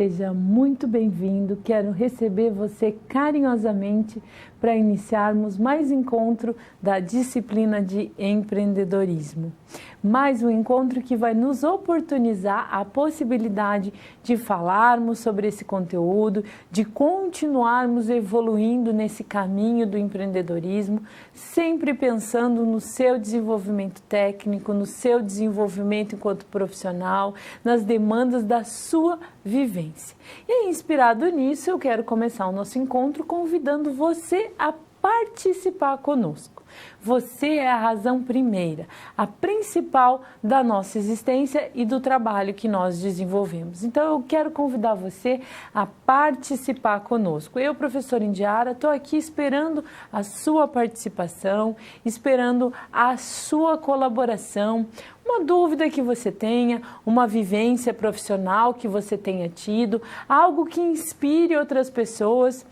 Seja muito bem-vindo, quero receber você carinhosamente para iniciarmos mais encontro da disciplina de empreendedorismo. Mais um encontro que vai nos oportunizar a possibilidade de falarmos sobre esse conteúdo, de continuarmos evoluindo nesse caminho do empreendedorismo, sempre pensando no seu desenvolvimento técnico, no seu desenvolvimento enquanto profissional, nas demandas da sua vivência. E inspirado nisso, eu quero começar o nosso encontro convidando você a participar conosco. Você é a razão primeira, a principal da nossa existência e do trabalho que nós desenvolvemos. Então eu quero convidar você a participar conosco. Eu, professora Indiara, estou aqui esperando a sua participação, esperando a sua colaboração, uma dúvida que você tenha, uma vivência profissional que você tenha tido, algo que inspire outras pessoas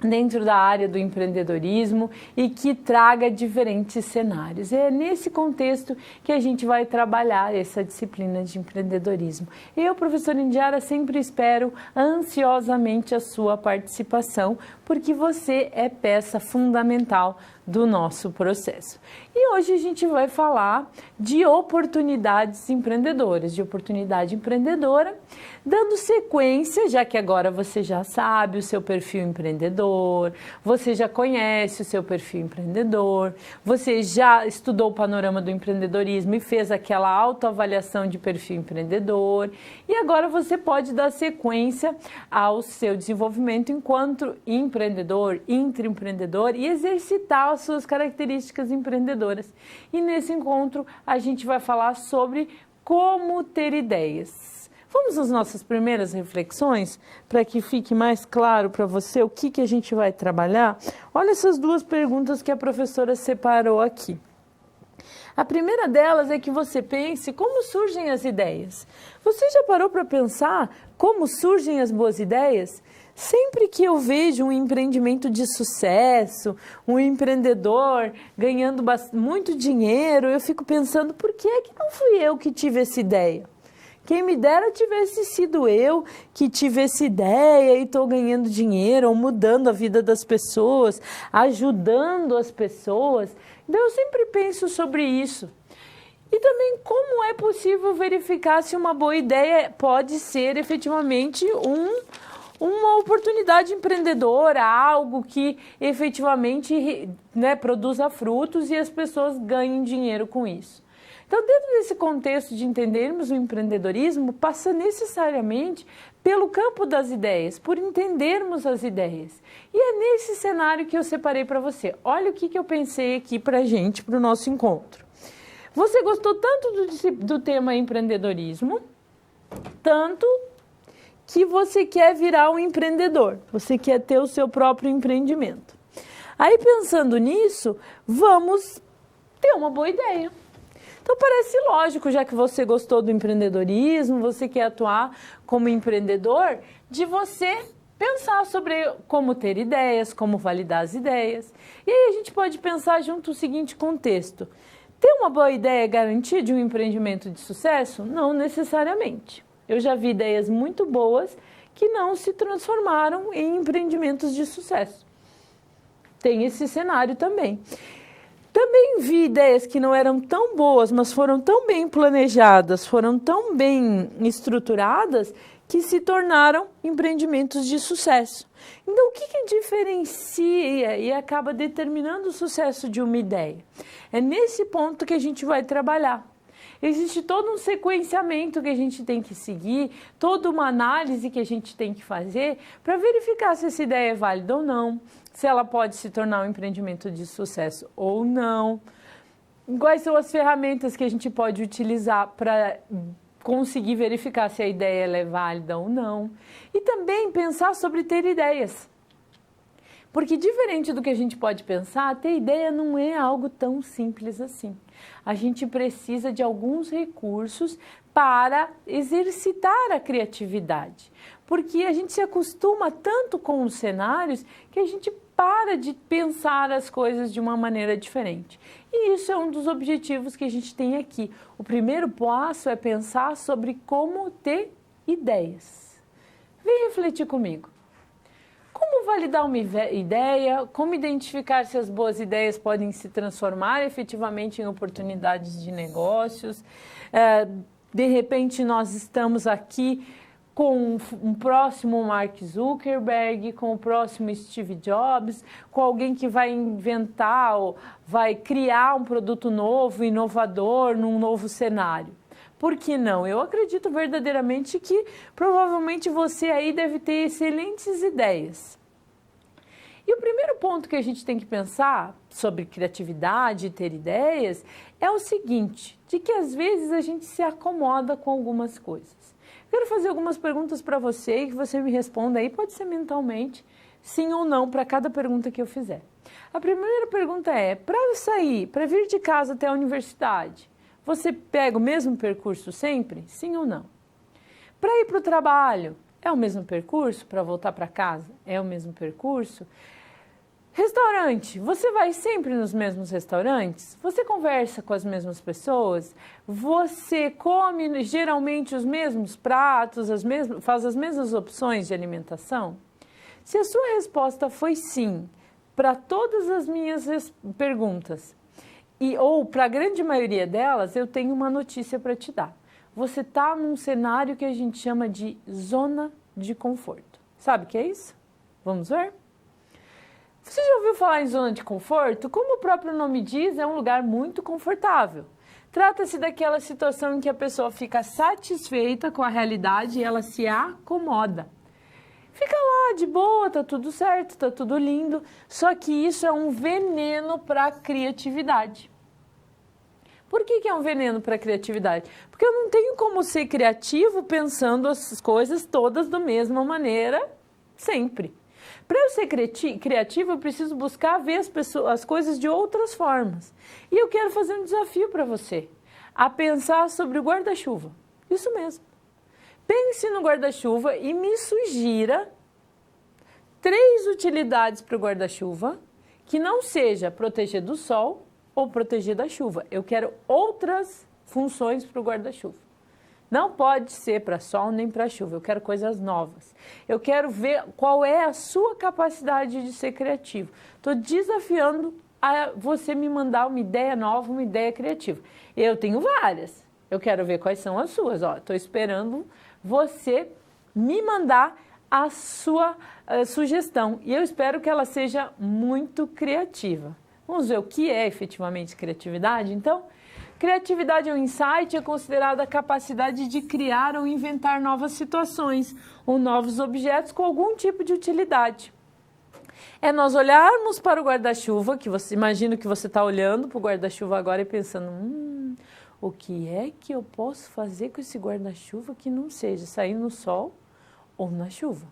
dentro da área do empreendedorismo e que traga diferentes cenários. É nesse contexto que a gente vai trabalhar essa disciplina de empreendedorismo. Eu, professora Indiara, sempre espero ansiosamente a sua participação, porque você é peça fundamental do nosso processo. E hoje a gente vai falar de oportunidades empreendedoras, de oportunidade empreendedora, dando sequência, já que agora você já sabe o seu perfil empreendedor, você já conhece o seu perfil empreendedor, você já estudou o panorama do empreendedorismo e fez aquela autoavaliação de perfil empreendedor, e agora você pode dar sequência ao seu desenvolvimento enquanto empreendedor, intraempreendedor e exercitar as suas características empreendedoras. E nesse encontro a gente vai falar sobre como ter ideias. Vamos às nossas primeiras reflexões, para que fique mais claro para você o que a gente vai trabalhar? Olha essas duas perguntas que a professora separou aqui. A primeira delas é que você pense como surgem as ideias. Você já parou para pensar como surgem as boas ideias? Sempre que eu vejo um empreendimento de sucesso, um empreendedor ganhando muito dinheiro, eu fico pensando, por que é que não fui eu que tive essa ideia? Quem me dera tivesse sido eu que tive essa ideia e estou ganhando dinheiro, ou mudando a vida das pessoas, ajudando as pessoas. Então eu sempre penso sobre isso. E também como é possível verificar se uma boa ideia pode ser efetivamente uma oportunidade empreendedora, algo que efetivamente produza frutos e as pessoas ganhem dinheiro com isso. Então, dentro desse contexto de entendermos o empreendedorismo, passa necessariamente pelo campo das ideias, por entendermos as ideias. E é nesse cenário que eu separei para você. Olha o que eu pensei aqui para a gente, para o nosso encontro. Você gostou tanto do tema empreendedorismo, tanto que você quer virar um empreendedor, você quer ter o seu próprio empreendimento. Aí, pensando nisso, vamos ter uma boa ideia. Então, parece lógico, já que você gostou do empreendedorismo, você quer atuar como empreendedor, de você pensar sobre como ter ideias, como validar as ideias. E aí a gente pode pensar junto o seguinte contexto. Ter uma boa ideia é garantia de um empreendimento de sucesso? Não necessariamente. Eu já vi ideias muito boas que não se transformaram em empreendimentos de sucesso. Tem esse cenário também. Também vi ideias que não eram tão boas, mas foram tão bem planejadas, foram tão bem estruturadas, que se tornaram empreendimentos de sucesso. Então, o que diferencia e acaba determinando o sucesso de uma ideia? É nesse ponto que a gente vai trabalhar. Existe todo um sequenciamento que a gente tem que seguir, toda uma análise que a gente tem que fazer para verificar se essa ideia é válida ou não, se ela pode se tornar um empreendimento de sucesso ou não, quais são as ferramentas que a gente pode utilizar para conseguir verificar se a ideia ela é válida ou não, e também pensar sobre ter ideias. Porque diferente do que a gente pode pensar, ter ideia não é algo tão simples assim. A gente precisa de alguns recursos para exercitar a criatividade. Porque a gente se acostuma tanto com os cenários que a gente para de pensar as coisas de uma maneira diferente. E isso é um dos objetivos que a gente tem aqui. O primeiro passo é pensar sobre como ter ideias. Vem refletir comigo. Como validar uma ideia? Como identificar se as boas ideias podem se transformar efetivamente em oportunidades de negócios? De repente, nós estamos aqui com um próximo Mark Zuckerberg, com o próximo Steve Jobs, com alguém que vai inventar ou vai criar um produto novo, inovador, num novo cenário. Por que não? Eu acredito verdadeiramente que provavelmente você aí deve ter excelentes ideias. E o primeiro ponto que a gente tem que pensar sobre criatividade e ter ideias é o seguinte, de que às vezes a gente se acomoda com algumas coisas. Quero fazer algumas perguntas para você e que você me responda aí, pode ser mentalmente, sim ou não, para cada pergunta que eu fizer. A primeira pergunta é, para sair, para vir de casa até a universidade, você pega o mesmo percurso sempre? Sim ou não? Para ir para o trabalho, é o mesmo percurso? Para voltar para casa, é o mesmo percurso? Restaurante, você vai sempre nos mesmos restaurantes? Você conversa com as mesmas pessoas? Você come geralmente os mesmos pratos, faz as mesmas opções de alimentação? Se a sua resposta foi sim para todas as minhas perguntas, ou para a grande maioria delas, eu tenho uma notícia para te dar. Você está num cenário que a gente chama de zona de conforto. Sabe o que é isso? Vamos ver? Você já ouviu falar em zona de conforto? Como o próprio nome diz, é um lugar muito confortável. Trata-se daquela situação em que a pessoa fica satisfeita com a realidade e ela se acomoda. Fica lá de boa, tá tudo certo, tá tudo lindo, só que isso é um veneno para a criatividade. Por que é um veneno para a criatividade? Porque eu não tenho como ser criativo pensando as coisas todas da mesma maneira sempre. Para eu ser criativo, eu preciso buscar ver as coisas de outras formas. E eu quero fazer um desafio para você, a pensar sobre o guarda-chuva. Isso mesmo. Pense no guarda-chuva e me sugira 3 utilidades para o guarda-chuva que não seja proteger do sol ou proteger da chuva. Eu quero outras funções para o guarda-chuva. Não pode ser para sol nem para chuva, eu quero coisas novas. Eu quero ver qual é a sua capacidade de ser criativo. Estou desafiando a você me mandar uma ideia nova, uma ideia criativa. Eu tenho várias, eu quero ver quais são as suas. Estou esperando você me mandar a sua sugestão e eu espero que ela seja muito criativa. Vamos ver o que é efetivamente criatividade, então? Criatividade é um insight, é considerada a capacidade de criar ou inventar novas situações ou novos objetos com algum tipo de utilidade. É nós olharmos para o guarda-chuva, que você imagina que você está olhando para o guarda-chuva agora e pensando, o que é que eu posso fazer com esse guarda-chuva que não seja sair no sol ou na chuva?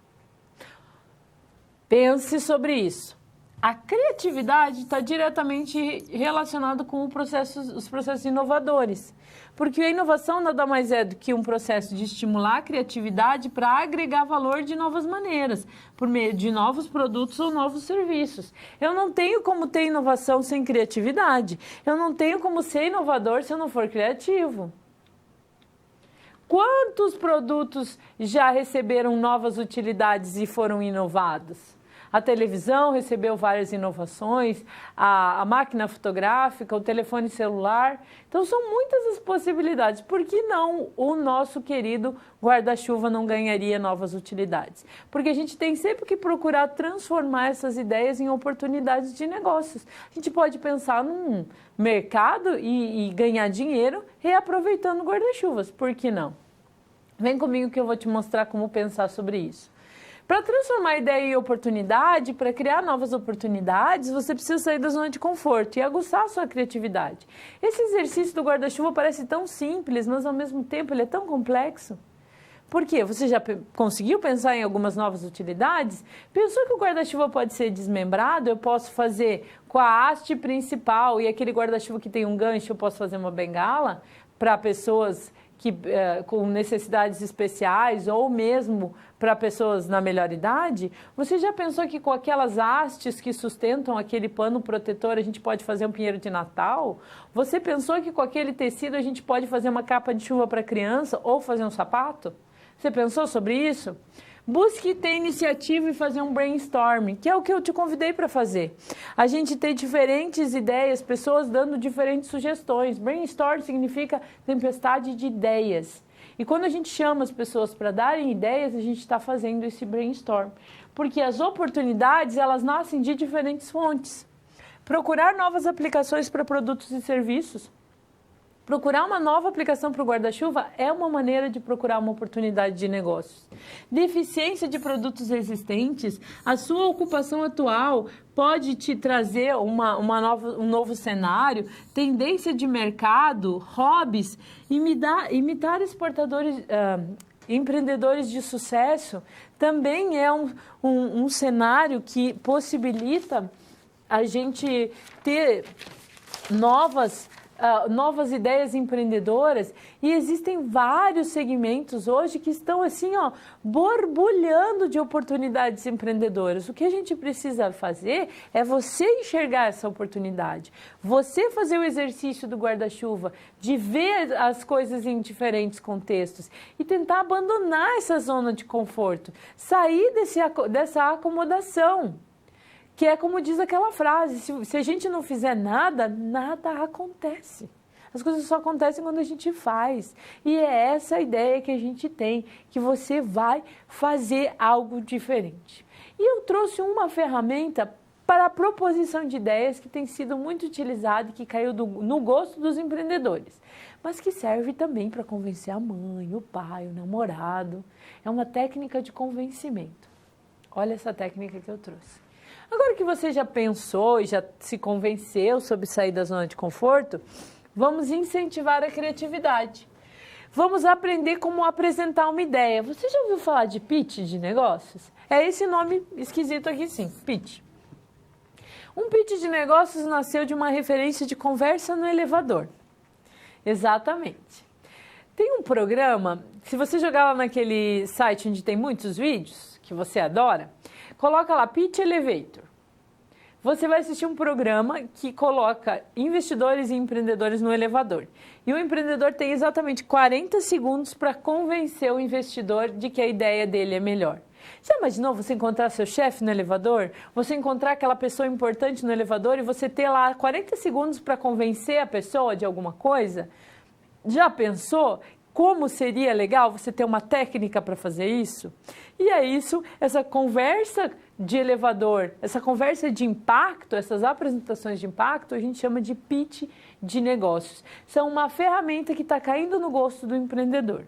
Pense sobre isso. A criatividade está diretamente relacionada com os processos inovadores, porque a inovação nada mais é do que um processo de estimular a criatividade para agregar valor de novas maneiras, por meio de novos produtos ou novos serviços. Eu não tenho como ter inovação sem criatividade, eu não tenho como ser inovador se eu não for criativo. Quantos produtos já receberam novas utilidades e foram inovados? A televisão recebeu várias inovações, a máquina fotográfica, o telefone celular. Então, são muitas as possibilidades. Por que não o nosso querido guarda-chuva não ganharia novas utilidades? Porque a gente tem sempre que procurar transformar essas ideias em oportunidades de negócios. A gente pode pensar num mercado e ganhar dinheiro reaproveitando guarda-chuvas. Por que não? Vem comigo que eu vou te mostrar como pensar sobre isso. Para transformar a ideia em oportunidade, para criar novas oportunidades, você precisa sair da zona de conforto e aguçar a sua criatividade. Esse exercício do guarda-chuva parece tão simples, mas ao mesmo tempo ele é tão complexo. Por quê? Você já conseguiu pensar em algumas novas utilidades? Pensou que o guarda-chuva pode ser desmembrado? Eu posso fazer com a haste principal e aquele guarda-chuva que tem um gancho, eu posso fazer uma bengala para pessoas com necessidades especiais ou mesmo para pessoas na melhor idade? Você já pensou que com aquelas hastes que sustentam aquele pano protetor a gente pode fazer um pinheiro de Natal? Você pensou que com aquele tecido a gente pode fazer uma capa de chuva para criança ou fazer um sapato? Você pensou sobre isso? Busque ter iniciativa e fazer um brainstorming, que é o que eu te convidei para fazer. A gente tem diferentes ideias, pessoas dando diferentes sugestões. Brainstorm significa tempestade de ideias. E quando a gente chama as pessoas para darem ideias, a gente está fazendo esse brainstorm. Porque as oportunidades, elas nascem de diferentes fontes. Procurar novas aplicações para produtos e serviços. Procurar uma nova aplicação para o guarda-chuva é uma maneira de procurar uma oportunidade de negócios. Deficiência de produtos existentes, a sua ocupação atual pode te trazer um novo cenário, tendência de mercado, hobbies, imitar empreendedores de sucesso também é um cenário que possibilita a gente ter novas ideias empreendedoras, e existem vários segmentos hoje que estão assim, ó, borbulhando de oportunidades empreendedoras. O que a gente precisa fazer é você enxergar essa oportunidade, você fazer o exercício do guarda-chuva, de ver as coisas em diferentes contextos e tentar abandonar essa zona de conforto, sair dessa acomodação. Que é como diz aquela frase, se a gente não fizer nada, nada acontece. As coisas só acontecem quando a gente faz. E é essa a ideia que a gente tem, que você vai fazer algo diferente. E eu trouxe uma ferramenta para a proposição de ideias que tem sido muito utilizada e que caiu no gosto dos empreendedores, mas que serve também para convencer a mãe, o pai, o namorado. É uma técnica de convencimento. Olha essa técnica que eu trouxe. Agora que você já pensou e já se convenceu sobre sair da zona de conforto, vamos incentivar a criatividade. Vamos aprender como apresentar uma ideia. Você já ouviu falar de pitch de negócios? É esse nome esquisito aqui sim, pitch. Um pitch de negócios nasceu de uma referência de conversa no elevador. Exatamente. Tem um programa, se você jogar lá naquele site onde tem muitos vídeos, que você adora, coloca lá Pitch Elevator. Você vai assistir um programa que coloca investidores e empreendedores no elevador. E o empreendedor tem exatamente 40 segundos para convencer o investidor de que a ideia dele é melhor. Já imaginou você encontrar seu chefe no elevador? Você encontrar aquela pessoa importante no elevador e você ter lá 40 segundos para convencer a pessoa de alguma coisa? Já pensou? Como seria legal você ter uma técnica para fazer isso? E é isso, essa conversa de elevador, essa conversa de impacto, essas apresentações de impacto, a gente chama de pitch de negócios. São uma ferramenta que está caindo no gosto do empreendedor.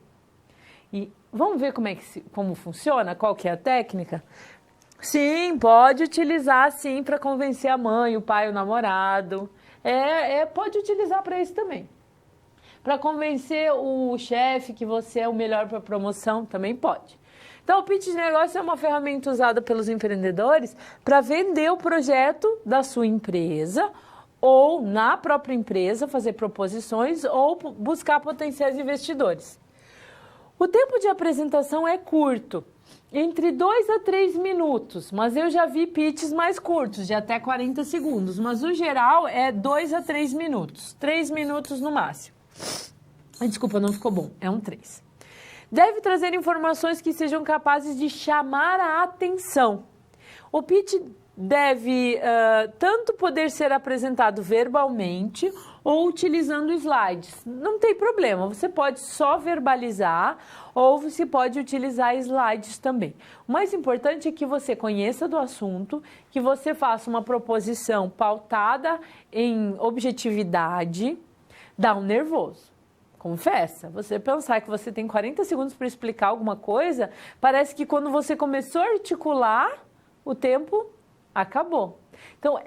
E vamos ver como funciona? Qual que é a técnica? Sim, pode utilizar sim para convencer a mãe, o pai, o namorado. Pode utilizar para isso também. Para convencer o chefe que você é o melhor para a promoção, também pode. Então, o pitch de negócio é uma ferramenta usada pelos empreendedores para vender o projeto da sua empresa ou na própria empresa, fazer proposições ou buscar potenciais investidores. O tempo de apresentação é curto, entre 2 a 3 minutos, mas eu já vi pitches mais curtos, de até 40 segundos, mas o geral é 2 a 3 minutos, 3 minutos no máximo. Desculpa, não ficou bom, é um 3. Deve trazer informações que sejam capazes de chamar a atenção. O pitch deve tanto poder ser apresentado verbalmente ou utilizando slides. Não tem problema, você pode só verbalizar ou você pode utilizar slides também. O mais importante é que você conheça do assunto, que você faça uma proposição pautada em objetividade. Dá um nervoso. Confessa, você pensar que você tem 40 segundos para explicar alguma coisa, parece que quando você começou a articular, o tempo acabou. Então,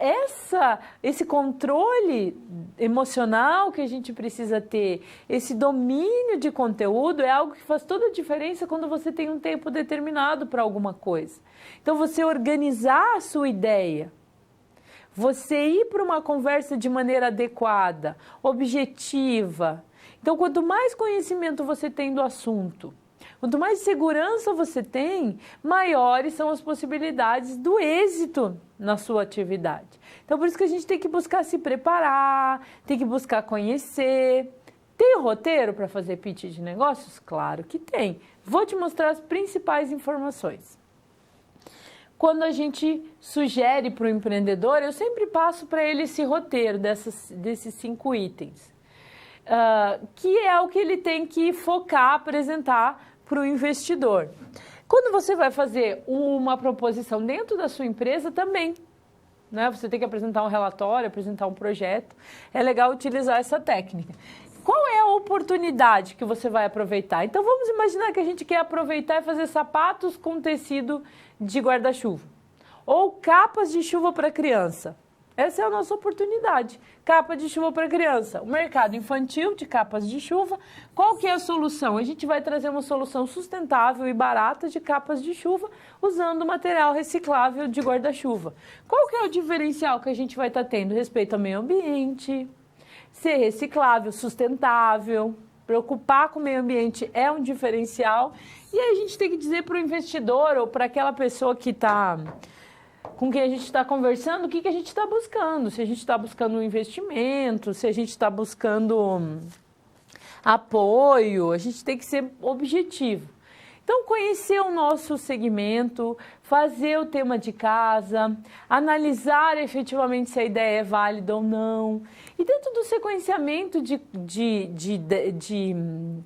esse controle emocional que a gente precisa ter, esse domínio de conteúdo é algo que faz toda a diferença quando você tem um tempo determinado para alguma coisa. Então, você organizar a sua ideia, você ir para uma conversa de maneira adequada, objetiva. Então, quanto mais conhecimento você tem do assunto, quanto mais segurança você tem, maiores são as possibilidades do êxito na sua atividade. Então, por isso que a gente tem que buscar se preparar, tem que buscar conhecer, Tem roteiro para fazer pitch de negócios? Claro que tem. Vou te mostrar as principais informações. Quando a gente sugere para o empreendedor, eu sempre passo para ele esse roteiro desses 5 itens, que é o que ele tem que focar, apresentar para o investidor. Quando você vai fazer uma proposição dentro da sua empresa também, né? Você tem que apresentar um relatório, apresentar um projeto, é legal utilizar essa técnica. Qual é a oportunidade que você vai aproveitar? Então, vamos imaginar que a gente quer aproveitar e fazer sapatos com tecido de guarda-chuva. Ou capas de chuva para criança. Essa é a nossa oportunidade. Capa de chuva para criança. O mercado infantil de capas de chuva. Qual que é a solução? A gente vai trazer uma solução sustentável e barata de capas de chuva usando material reciclável de guarda-chuva. Qual que é o diferencial que a gente vai estar tendo? Respeito ao meio ambiente, ser reciclável, sustentável, preocupar com o meio ambiente é um diferencial. E aí a gente tem que dizer para o investidor ou para aquela pessoa que está com quem a gente está conversando o que a gente está buscando. Se a gente está buscando um investimento, se a gente está buscando apoio, a gente tem que ser objetivo. Então, conhecer o nosso segmento, fazer o tema de casa, analisar efetivamente se a ideia é válida ou não. E dentro do sequenciamento de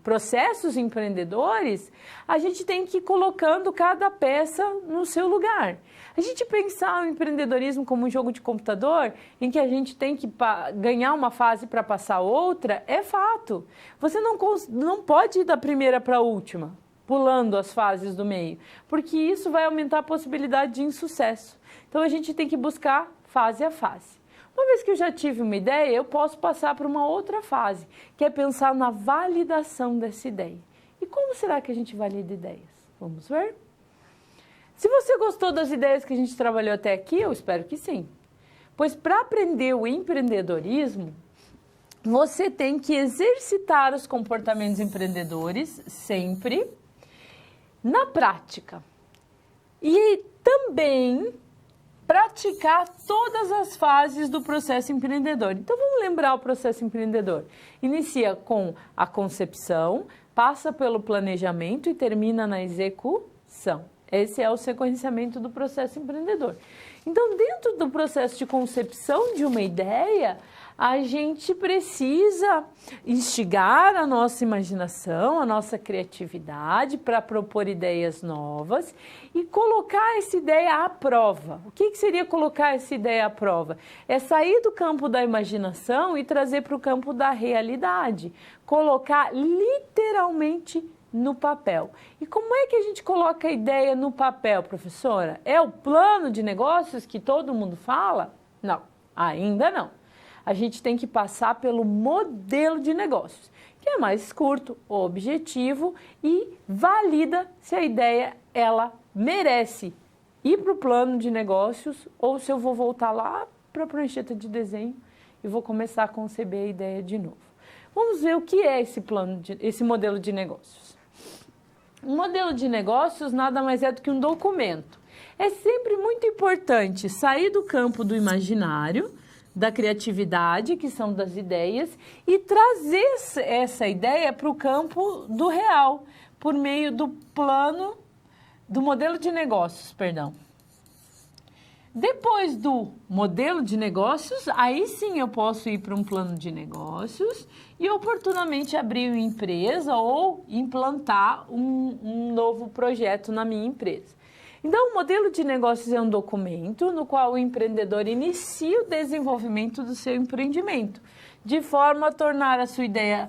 processos empreendedores, a gente tem que ir colocando cada peça no seu lugar. A gente pensar o empreendedorismo como um jogo de computador, em que a gente tem que ganhar uma fase para passar outra, é fato. Você não pode ir da primeira para a última, pulando as fases do meio, porque isso vai aumentar a possibilidade de insucesso. Então, a gente tem que buscar fase a fase. Uma vez que eu já tive uma ideia, eu posso passar para uma outra fase, que é pensar na validação dessa ideia. E como será que a gente valida ideias? Vamos ver? Se você gostou das ideias que a gente trabalhou até aqui, eu espero que sim. Pois para aprender o empreendedorismo, você tem que exercitar os comportamentos empreendedores sempre na prática. E também praticar todas as fases do processo empreendedor. Então, vamos lembrar o processo empreendedor. Inicia com a concepção, passa pelo planejamento e termina na execução. Esse é o sequenciamento do processo empreendedor. Então, dentro do processo de concepção de uma ideia, a gente precisa instigar a nossa imaginação, a nossa criatividade para propor ideias novas e colocar essa ideia à prova. O que seria colocar essa ideia à prova? É sair do campo da imaginação e trazer para o campo da realidade. Colocar literalmente no papel. E como é que a gente coloca a ideia no papel, professora? É o plano de negócios que todo mundo fala? Não, ainda não. A gente tem que passar pelo modelo de negócios, que é mais curto, objetivo e valida se a ideia ela merece ir para o plano de negócios ou se eu vou voltar lá para a prancheta de desenho e vou começar a conceber a ideia de novo. Vamos ver o que é esse modelo de negócios. Um modelo de negócios nada mais é do que um documento. É sempre muito importante sair do campo do imaginário, da criatividade, que são das ideias, e trazer essa ideia para o campo do real, por meio do modelo de negócios, perdão. Depois do modelo de negócios, aí sim eu posso ir para um plano de negócios e oportunamente abrir uma empresa ou implantar um novo projeto na minha empresa. Então, o modelo de negócios é um documento no qual o empreendedor inicia o desenvolvimento do seu empreendimento, de forma a tornar a sua ideia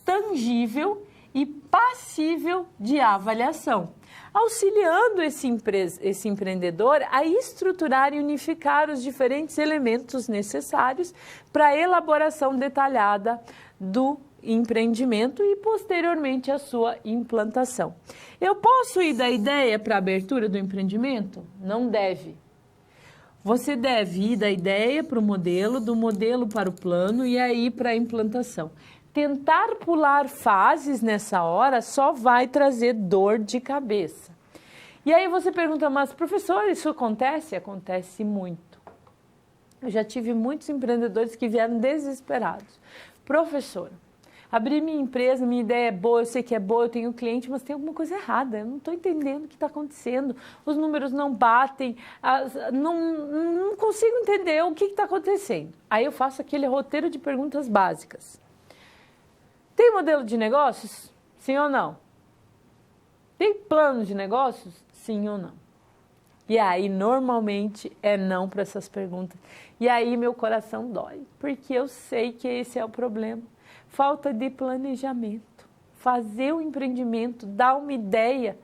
tangível e passível de avaliação, auxiliando esse empreendedor a estruturar e unificar os diferentes elementos necessários para a elaboração detalhada do empreendimento e posteriormente a sua implantação. Eu posso ir da ideia para a abertura do empreendimento? Não deve. Você deve ir da ideia para o modelo, do modelo para o plano e aí para a implantação. Tentar pular fases nessa hora só vai trazer dor de cabeça. E aí você pergunta, mas professor, isso acontece? Acontece muito. Eu já tive muitos empreendedores que vieram desesperados. Professora, abri minha empresa, minha ideia é boa, eu sei que é boa, eu tenho cliente, mas tem alguma coisa errada, eu não estou entendendo o que está acontecendo, os números não batem, não consigo entender o que está acontecendo. Aí eu faço aquele roteiro de perguntas básicas. Tem modelo de negócios? Sim ou não? Tem plano de negócios? Sim ou não? E aí, normalmente, é não para essas perguntas. E aí, meu coração dói, porque eu sei que esse é o problema. Falta de planejamento. Fazer o empreendimento, dar uma ideia,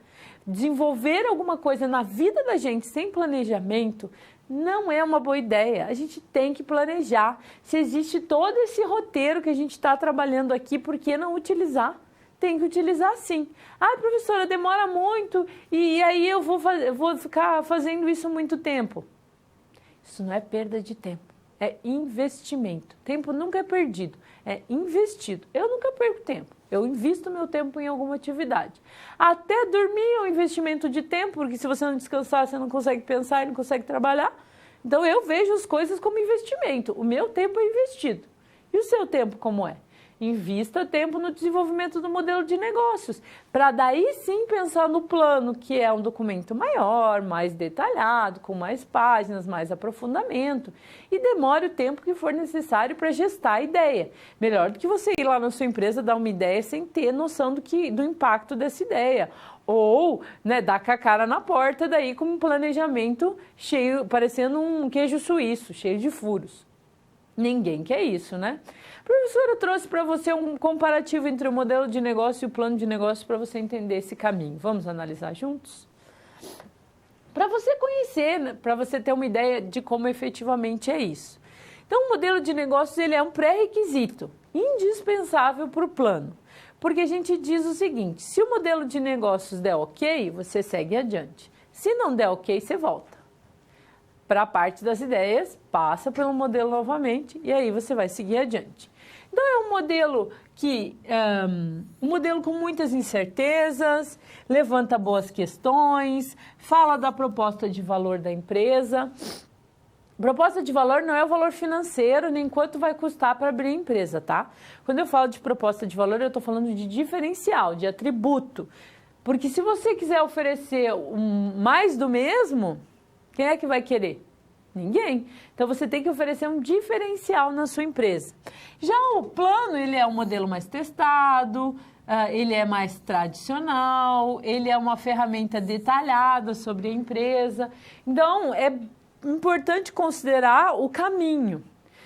desenvolver alguma coisa na vida da gente sem planejamento, não é uma boa ideia. A gente tem que planejar. Se existe todo esse roteiro que a gente está trabalhando aqui, por que não utilizar? Tem que utilizar sim. Ah, professora, demora muito e aí eu vou ficar fazendo isso muito tempo. Isso não é perda de tempo, é investimento. Tempo nunca é perdido, é investido. Eu nunca perco tempo, eu invisto meu tempo em alguma atividade. Até dormir é um investimento de tempo, porque se você não descansar, você não consegue pensar e não consegue trabalhar. Então eu vejo as coisas como investimento. O meu tempo é investido. E o seu tempo como é? Invista tempo no desenvolvimento do modelo de negócios, para daí sim pensar no plano, que é um documento maior, mais detalhado, com mais páginas, mais aprofundamento, e demore o tempo que for necessário para gestar a ideia. Melhor do que você ir lá na sua empresa dar uma ideia sem ter noção do impacto dessa ideia. Ou, né, dar com a cara na porta daí com um planejamento cheio, parecendo um queijo suíço, cheio de furos. Ninguém quer isso, né? Professora, eu trouxe para você um comparativo entre o modelo de negócio e o plano de negócio para você entender esse caminho. Vamos analisar juntos? Para você conhecer, para você ter uma ideia de como efetivamente é isso. Então, o modelo de negócios ele é um pré-requisito indispensável para o plano. Porque a gente diz o seguinte, se o modelo de negócios der ok, você segue adiante. Se não der ok, você volta. Para a parte das ideias, passa pelo modelo novamente e aí você vai seguir adiante. Então é um modelo um modelo com muitas incertezas, levanta boas questões, fala da proposta de valor da empresa. Proposta de valor não é o valor financeiro, nem quanto vai custar para abrir a empresa, tá? Quando eu falo de proposta de valor, eu estou falando de diferencial, de atributo. Porque se você quiser oferecer mais do mesmo, quem é que vai querer? Ninguém. Então, você tem que oferecer um diferencial na sua empresa. Já o plano, ele é um modelo mais testado, ele é mais tradicional, ele é uma ferramenta detalhada sobre a empresa. Então, é importante considerar o caminho.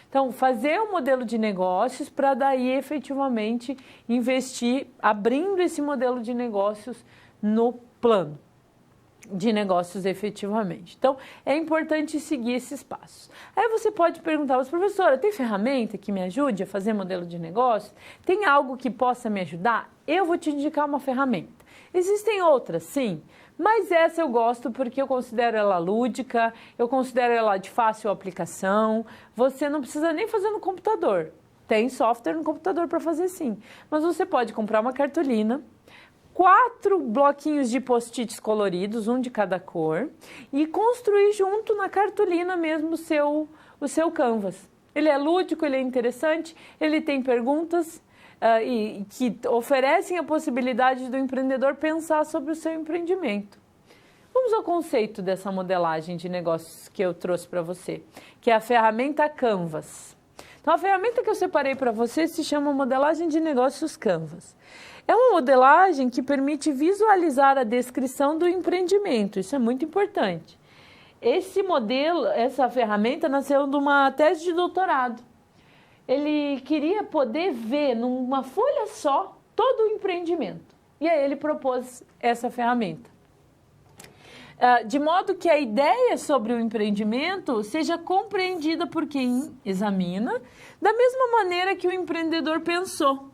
Então, fazer um modelo de negócios para daí efetivamente investir, abrindo esse modelo de negócios no plano de negócios efetivamente. Então, é importante seguir esses passos. Aí você pode perguntar, mas professora, tem ferramenta que me ajude a fazer modelo de negócio? Tem algo que possa me ajudar? Eu vou te indicar uma ferramenta. Existem outras, sim, mas essa eu gosto porque eu considero ela lúdica, eu considero ela de fácil aplicação, você não precisa nem fazer no computador. Tem software no computador para fazer sim, mas você pode comprar uma cartolina, 4 bloquinhos de post-its coloridos, um de cada cor, e construir junto na cartolina mesmo o seu canvas. Ele é lúdico, ele é interessante, ele tem perguntas que oferecem a possibilidade do empreendedor pensar sobre o seu empreendimento. Vamos ao conceito dessa modelagem de negócios que eu trouxe para você, que é a ferramenta Canvas. Então, a ferramenta que eu separei para você se chama Modelagem de Negócios Canvas. É uma modelagem que permite visualizar a descrição do empreendimento, isso é muito importante. Esse modelo, essa ferramenta nasceu de uma tese de doutorado. Ele queria poder ver numa folha só todo o empreendimento. E aí ele propôs essa ferramenta. De modo que a ideia sobre o empreendimento seja compreendida por quem examina, da mesma maneira que o empreendedor pensou.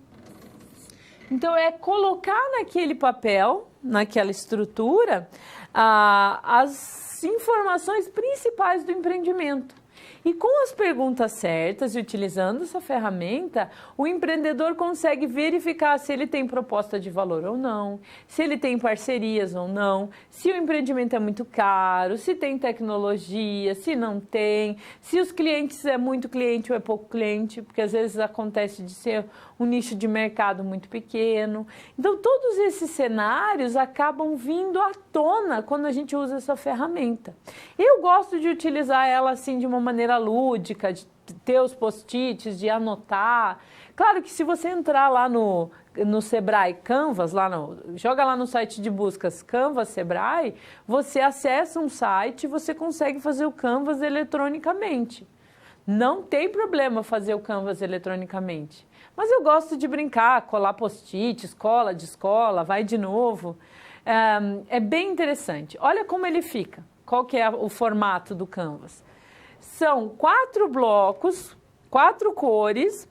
Então, é colocar naquele papel, naquela estrutura, as informações principais do empreendimento. E com as perguntas certas e utilizando essa ferramenta, o empreendedor consegue verificar se ele tem proposta de valor ou não, se ele tem parcerias ou não, se o empreendimento é muito caro, se tem tecnologia, se não tem, se os clientes é muito cliente ou é pouco cliente, porque às vezes acontece de ser um nicho de mercado muito pequeno. Então, todos esses cenários acabam vindo à tona quando a gente usa essa ferramenta. Eu gosto de utilizar ela assim de uma maneira lúdica, de ter os post-its, de anotar. Claro que se você entrar lá no Sebrae Canvas, joga lá no site de buscas Canvas Sebrae, você acessa um site e você consegue fazer o Canvas eletronicamente. Não tem problema fazer o Canvas eletronicamente. Mas eu gosto de brincar, colar post-its, cola de escola, vai de novo. É bem interessante. Olha como ele fica. Qual que é o formato do Canvas? São 4 blocos, 4 cores,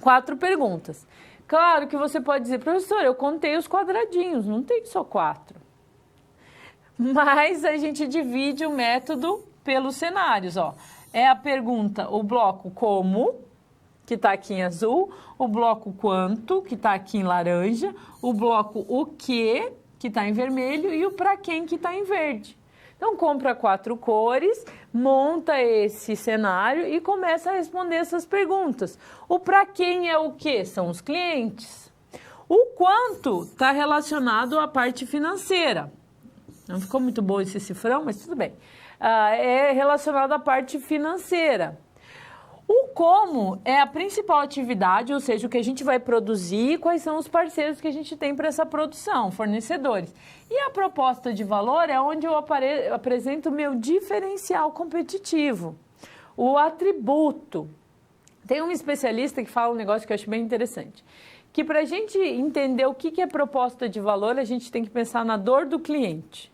4 perguntas. Claro que você pode dizer, professor, eu contei os quadradinhos, não tem só 4. Mas a gente divide o método pelos cenários, ó. É a pergunta, o bloco como, que está aqui em azul, o bloco quanto, que está aqui em laranja, o bloco o que está em vermelho, e o para quem, que está em verde. Então, compra 4 cores, monta esse cenário e começa a responder essas perguntas. O para quem é o quê? São os clientes. O quanto está relacionado à parte financeira. Não ficou muito bom esse cifrão, mas tudo bem. É relacionado à parte financeira. O como é a principal atividade, ou seja, o que a gente vai produzir e quais são os parceiros que a gente tem para essa produção, fornecedores. E a proposta de valor é onde eu apresento o meu diferencial competitivo, o atributo. Tem um especialista que fala um negócio que eu acho bem interessante, que para a gente entender o que é proposta de valor, a gente tem que pensar na dor do cliente.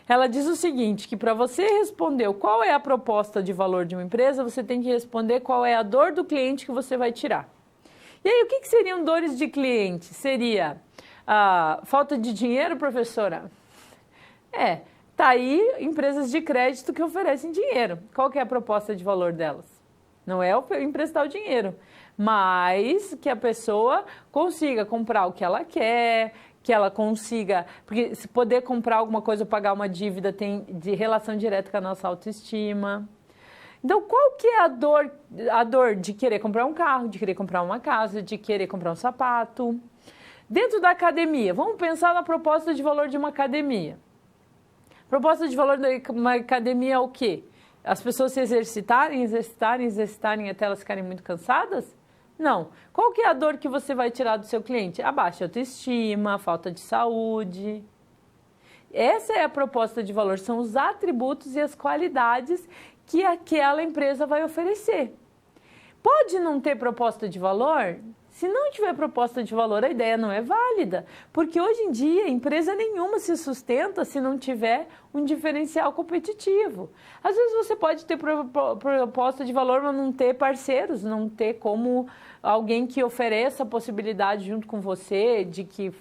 Ela diz o seguinte, que para você responder qual é a proposta de valor de uma empresa, você tem que responder qual é a dor do cliente que você vai tirar. E aí, o que seriam dores de cliente? Seria falta de dinheiro, professora? Tá aí empresas de crédito que oferecem dinheiro. Qual que é a proposta de valor delas? Não é emprestar o dinheiro, mas que a pessoa consiga comprar o que ela quer, que ela consiga, porque se poder comprar alguma coisa ou pagar uma dívida tem de relação direta com a nossa autoestima. Então, qual que é a dor de querer comprar um carro, de querer comprar uma casa, de querer comprar um sapato? Dentro da academia, vamos pensar na proposta de valor de uma academia. Proposta de valor de uma academia é o quê? As pessoas se exercitarem até elas ficarem muito cansadas? Não. Qual que é a dor que você vai tirar do seu cliente? A baixa autoestima, a falta de saúde. Essa é a proposta de valor, são os atributos e as qualidades que aquela empresa vai oferecer. Pode não ter proposta de valor? Se não tiver proposta de valor, a ideia não é válida, porque hoje em dia empresa nenhuma se sustenta se não tiver um diferencial competitivo. Às vezes você pode ter proposta de valor, mas não ter parceiros, não ter como alguém que ofereça a possibilidade junto com você, de que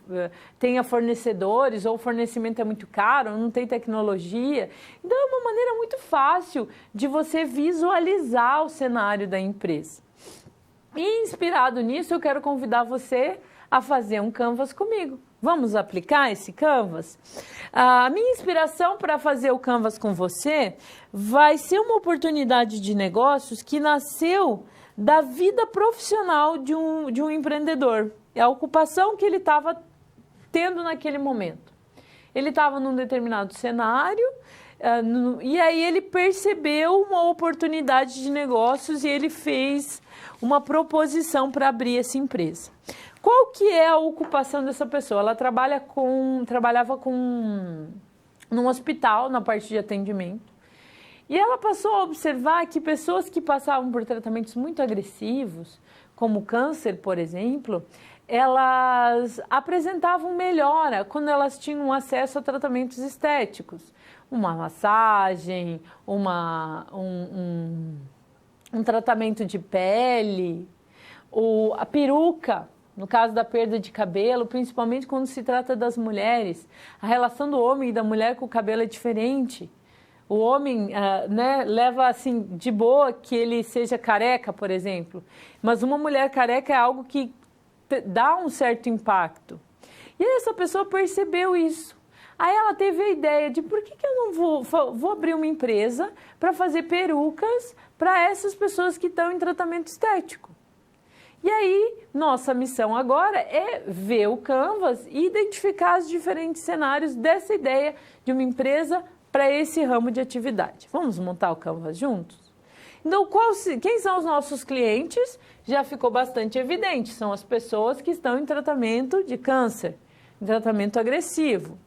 tenha fornecedores, ou o fornecimento é muito caro, ou não tem tecnologia. Então é uma maneira muito fácil de você visualizar o cenário da empresa. E inspirado nisso, eu quero convidar você a fazer um Canvas comigo. Vamos aplicar esse Canvas? A minha inspiração para fazer o Canvas com você vai ser uma oportunidade de negócios que nasceu da vida profissional de um empreendedor. É a ocupação que ele estava tendo naquele momento. Ele estava num determinado cenário, e aí ele percebeu uma oportunidade de negócios e ele fez uma proposição para abrir essa empresa. Qual que é a ocupação dessa pessoa? Ela trabalhava num hospital, na parte de atendimento, e ela passou a observar que pessoas que passavam por tratamentos muito agressivos, como câncer, por exemplo, elas apresentavam melhora quando elas tinham acesso a tratamentos estéticos. Uma massagem, um tratamento de pele, a peruca, no caso da perda de cabelo, principalmente quando se trata das mulheres. A relação do homem e da mulher com o cabelo é diferente. O homem né, leva assim de boa que ele seja careca, por exemplo, mas uma mulher careca é algo que dá um certo impacto. E aí essa pessoa percebeu isso. Aí ela teve a ideia de por que eu não vou abrir uma empresa para fazer perucas para essas pessoas que estão em tratamento estético. E aí, nossa missão agora é ver o Canvas e identificar os diferentes cenários dessa ideia de uma empresa para esse ramo de atividade. Vamos montar o Canvas juntos? Então, quem são os nossos clientes? Já ficou bastante evidente, são as pessoas que estão em tratamento de câncer, em tratamento agressivo.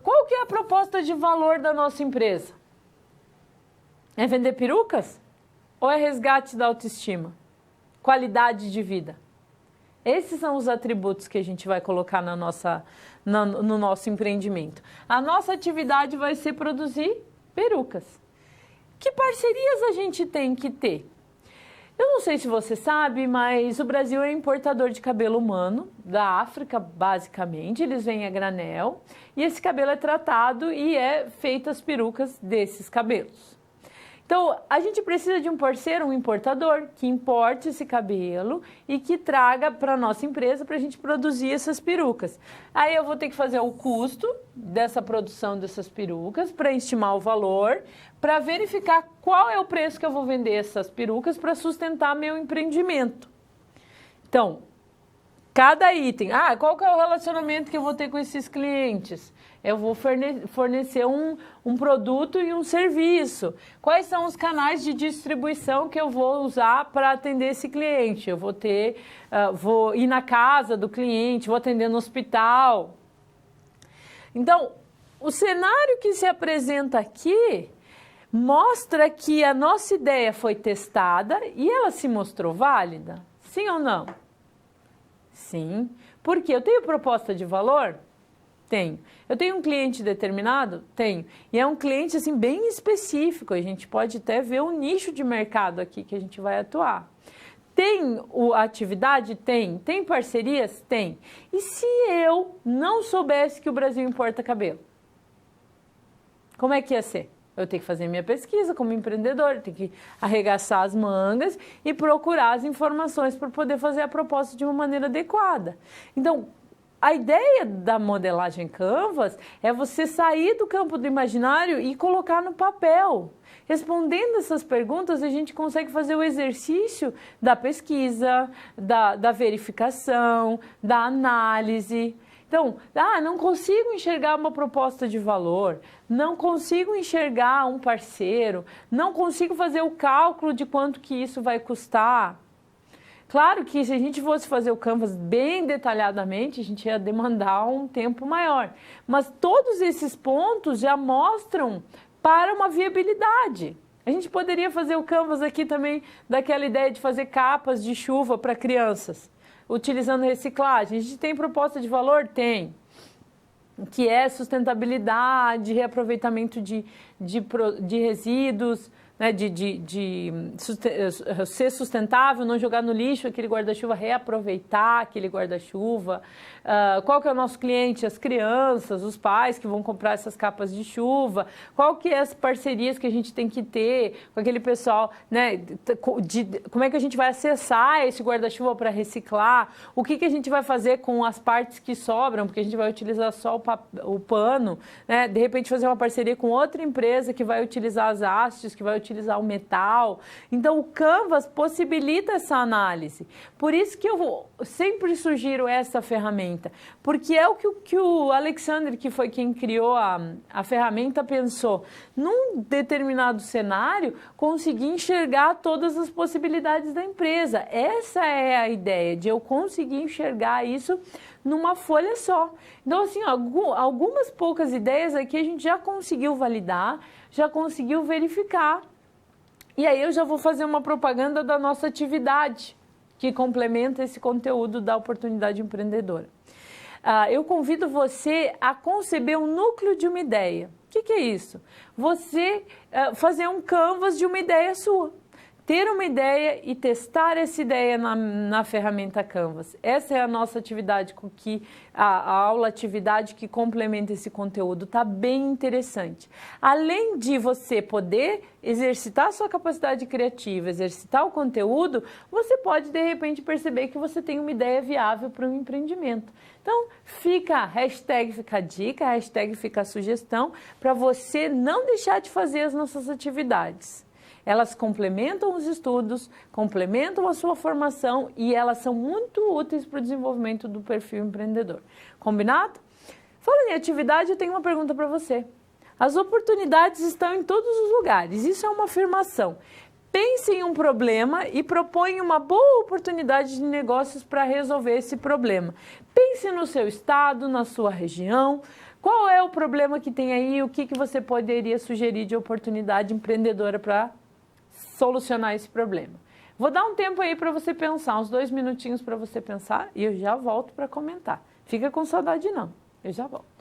Qual que é a proposta de valor da nossa empresa? É vender perucas? Ou é resgate da autoestima? Qualidade de vida? Esses são os atributos que a gente vai colocar no nosso empreendimento. A nossa atividade vai ser produzir perucas. Que parcerias a gente tem que ter? Eu não sei se você sabe, mas o Brasil é importador de cabelo humano, da África, basicamente. Eles vêm a granel e esse cabelo é tratado e é feita as perucas desses cabelos. Então, a gente precisa de um parceiro, um importador, que importe esse cabelo e que traga para a nossa empresa para a gente produzir essas perucas. Aí eu vou ter que fazer o custo dessa produção dessas perucas para estimar o valor, para verificar qual é o preço que eu vou vender essas perucas para sustentar meu empreendimento. Então, cada item. Qual que é o relacionamento que eu vou ter com esses clientes? Eu vou fornecer um produto e um serviço. Quais são os canais de distribuição que eu vou usar para atender esse cliente? Eu vou ir na casa do cliente, vou atender no hospital. Então, o cenário que se apresenta aqui mostra que a nossa ideia foi testada e ela se mostrou válida? Sim ou não? Sim. Porque eu tenho proposta de valor? Tenho. Eu tenho um cliente determinado? Tenho. E é um cliente assim bem específico, a gente pode até ver o nicho de mercado aqui que a gente vai atuar. Tem atividade? Tem. Tem parcerias? Tem. E se eu não soubesse que o Brasil importa cabelo? Como é que ia ser? Eu tenho que fazer minha pesquisa como empreendedor, tenho que arregaçar as mangas e procurar as informações para poder fazer a proposta de uma maneira adequada. Então, a ideia da modelagem Canvas é você sair do campo do imaginário e colocar no papel. Respondendo essas perguntas, a gente consegue fazer o exercício da pesquisa, da verificação, da análise. Então, não consigo enxergar uma proposta de valor, não consigo enxergar um parceiro, não consigo fazer o cálculo de quanto que isso vai custar. Claro que se a gente fosse fazer o Canvas bem detalhadamente, a gente ia demandar um tempo maior. Mas todos esses pontos já mostram para uma viabilidade. A gente poderia fazer o Canvas aqui também daquela ideia de fazer capas de chuva para crianças, utilizando reciclagem. A gente tem proposta de valor? Tem. Que é sustentabilidade, reaproveitamento de resíduos, né, ser sustentável, não jogar no lixo aquele guarda-chuva, reaproveitar aquele guarda-chuva. Qual que é o nosso cliente? As crianças, os pais que vão comprar essas capas de chuva. Qual que é as parcerias que a gente tem que ter com aquele pessoal, né, como é que a gente vai acessar esse guarda-chuva para reciclar? O que a gente vai fazer com as partes que sobram, porque a gente vai utilizar só o pano, né? De repente fazer uma parceria com outra empresa que vai utilizar as hastes, que vai utilizar o metal. Então, o Canvas possibilita essa análise. Por isso que eu sempre sugiro essa ferramenta, porque é o que o Alexander, que foi quem criou a ferramenta, pensou. Num determinado cenário, conseguir enxergar todas as possibilidades da empresa. Essa é a ideia, de eu conseguir enxergar isso numa folha só. Então, assim, algumas poucas ideias aqui a gente já conseguiu validar, já conseguiu verificar. E aí eu já vou fazer uma propaganda da nossa atividade, que complementa esse conteúdo da oportunidade empreendedora. Eu convido você a conceber um núcleo de uma ideia. O que é isso? Você fazer um canvas de uma ideia sua. ter uma ideia e testar essa ideia na ferramenta Canvas. Essa é a nossa atividade, a aula atividade que complementa esse conteúdo. Está bem interessante. Além de você poder exercitar a sua capacidade criativa, exercitar o conteúdo, você pode, de repente, perceber que você tem uma ideia viável para um empreendimento. Então, hashtag fica a dica, hashtag fica a sugestão, para você não deixar de fazer as nossas atividades. Elas complementam os estudos, complementam a sua formação e elas são muito úteis para o desenvolvimento do perfil empreendedor. Combinado? Falando em atividade, eu tenho uma pergunta para você. As oportunidades estão em todos os lugares, isso é uma afirmação. Pense em um problema e proponha uma boa oportunidade de negócios para resolver esse problema. Pense no seu estado, na sua região. Qual é o problema que tem aí? O que você poderia sugerir de oportunidade empreendedora para solucionar esse problema? Vou dar um tempo aí para você pensar, uns 2 minutinhos para você pensar e eu já volto para comentar. Fica com saudade não, eu já volto.